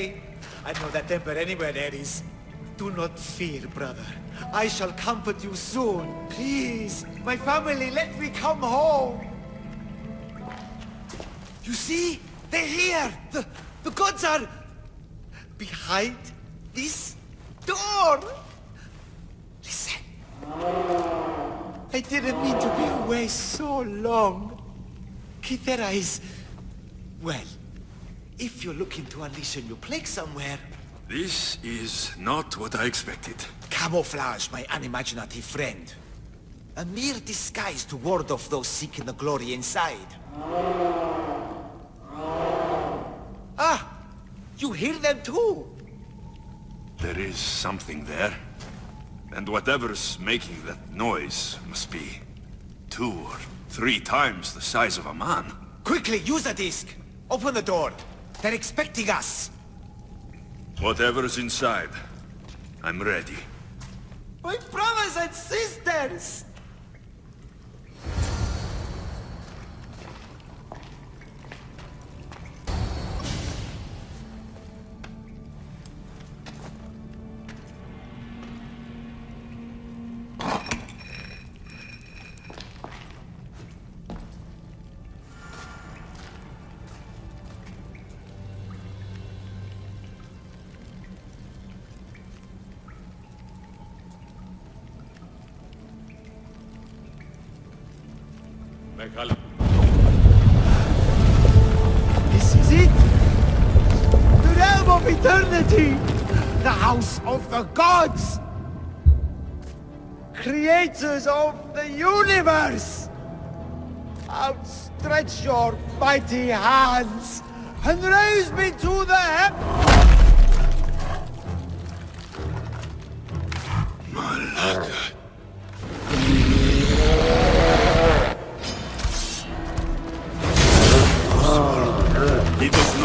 I know that temper anywhere there is. Do not fear, brother. I shall comfort you soon. Please, my family, let me come home. You see? They're here! The gods are behind this door! Listen. I didn't mean to be away so long. Kythera is... well, if you're looking to unleash a new plague somewhere... This is not what I expected. Camouflage, my unimaginative friend. A mere disguise to ward off those seeking the glory inside. Ah! You hear them too? There is something there. And whatever's making that noise must be 2 or 3 times the size of a man. Quickly, use a disc! Open the door. They're expecting us. Whatever's inside, I'm ready. My brothers and sisters! This is it! The realm of eternity! The house of the gods! Creators of the universe! Outstretch your mighty hands and raise me to the Malaga. He does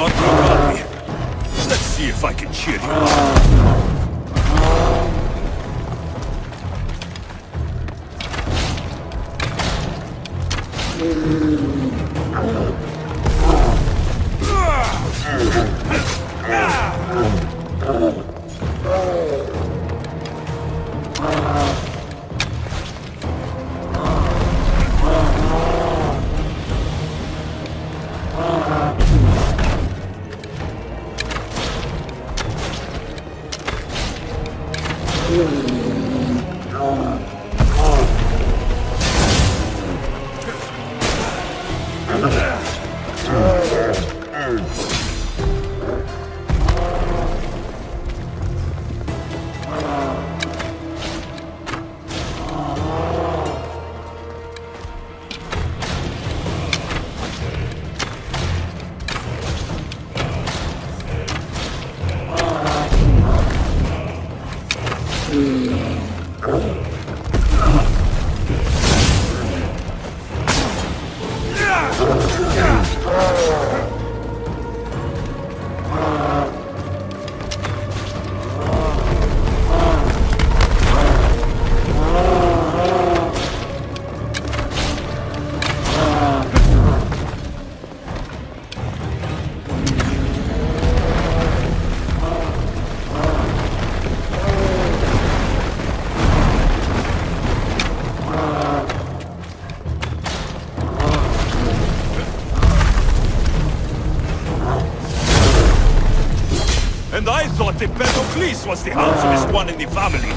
And I thought that Empedocles was the handsomest one in the family.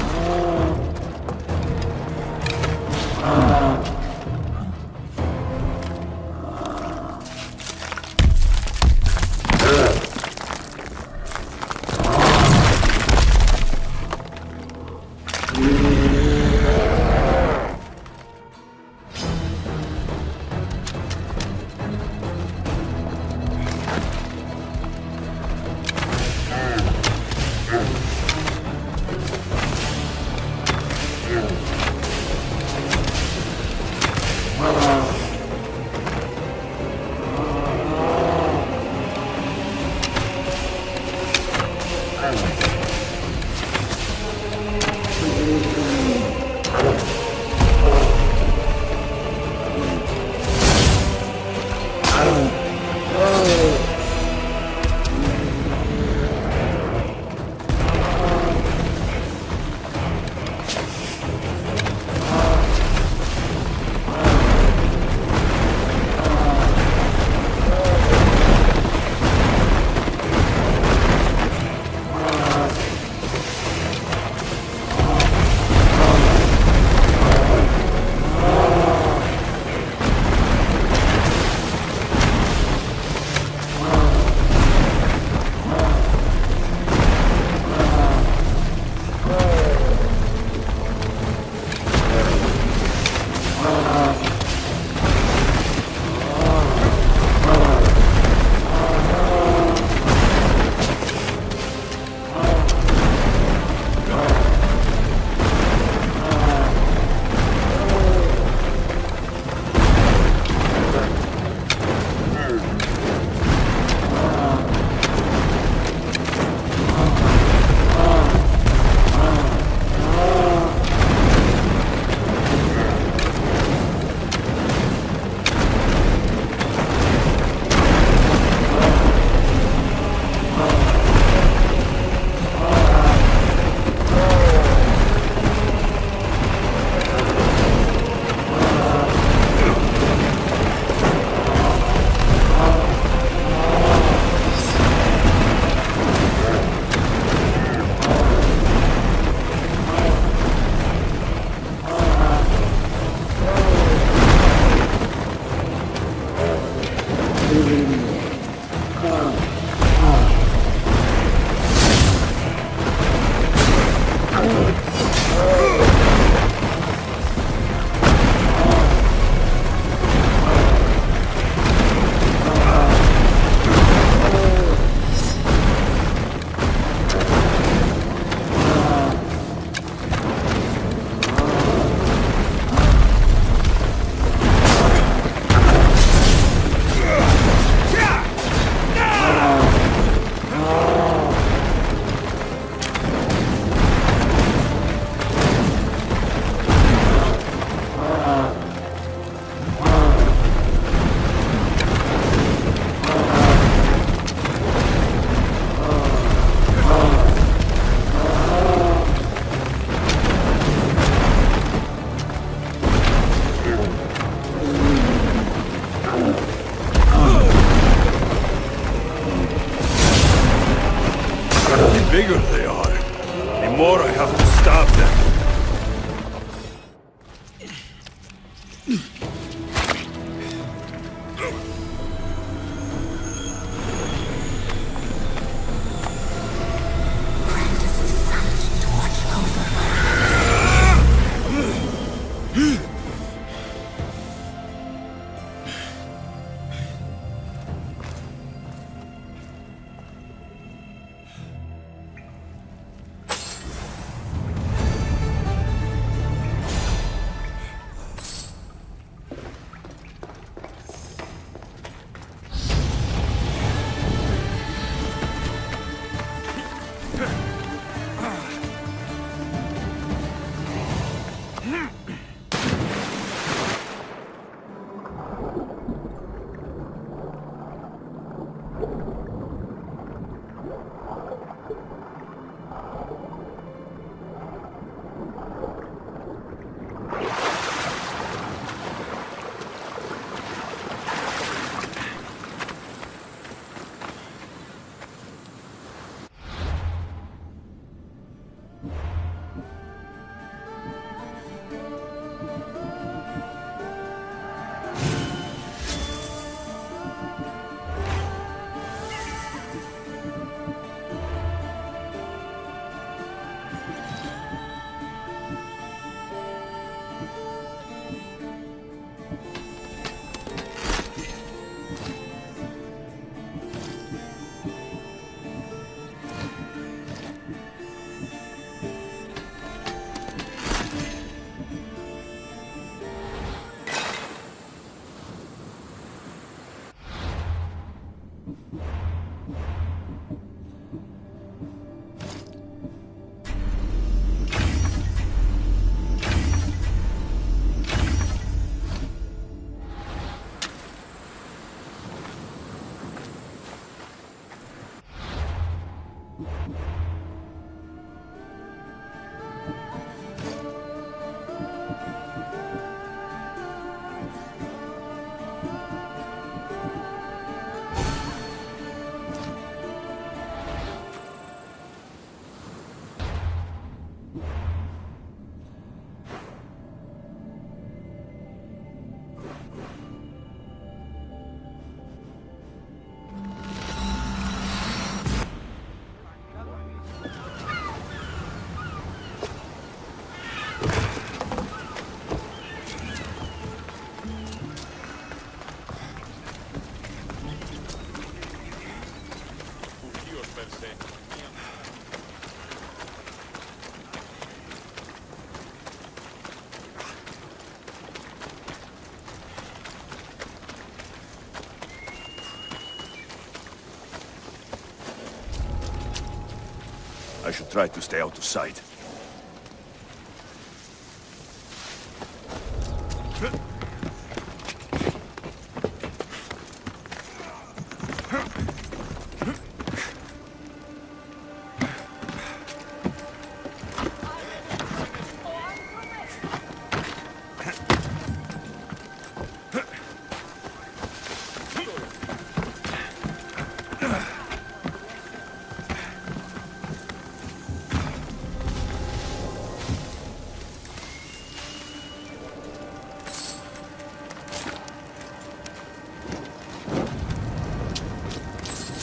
should try to stay out of sight.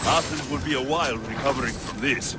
Athens will be a while recovering from this.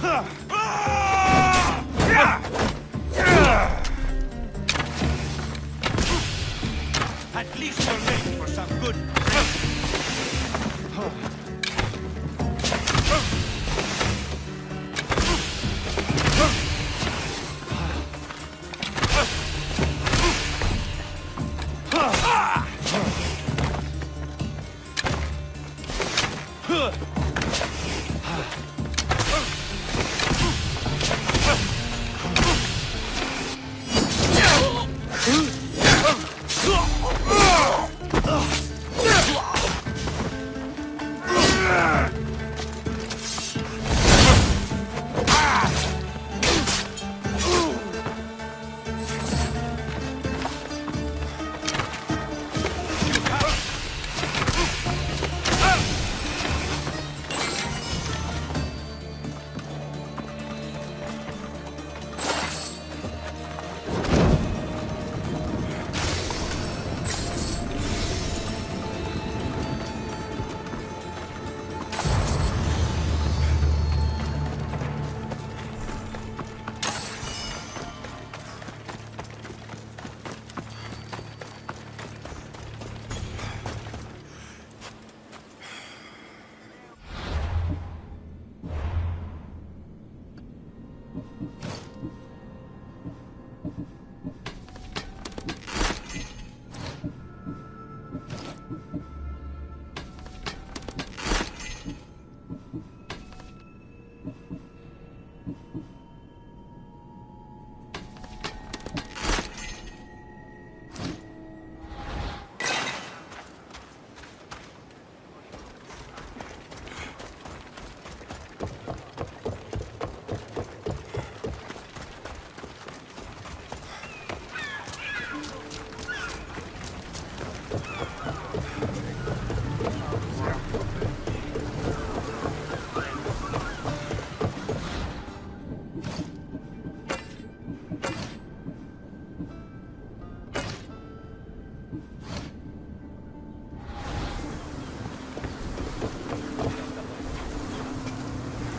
At least you're ready for some good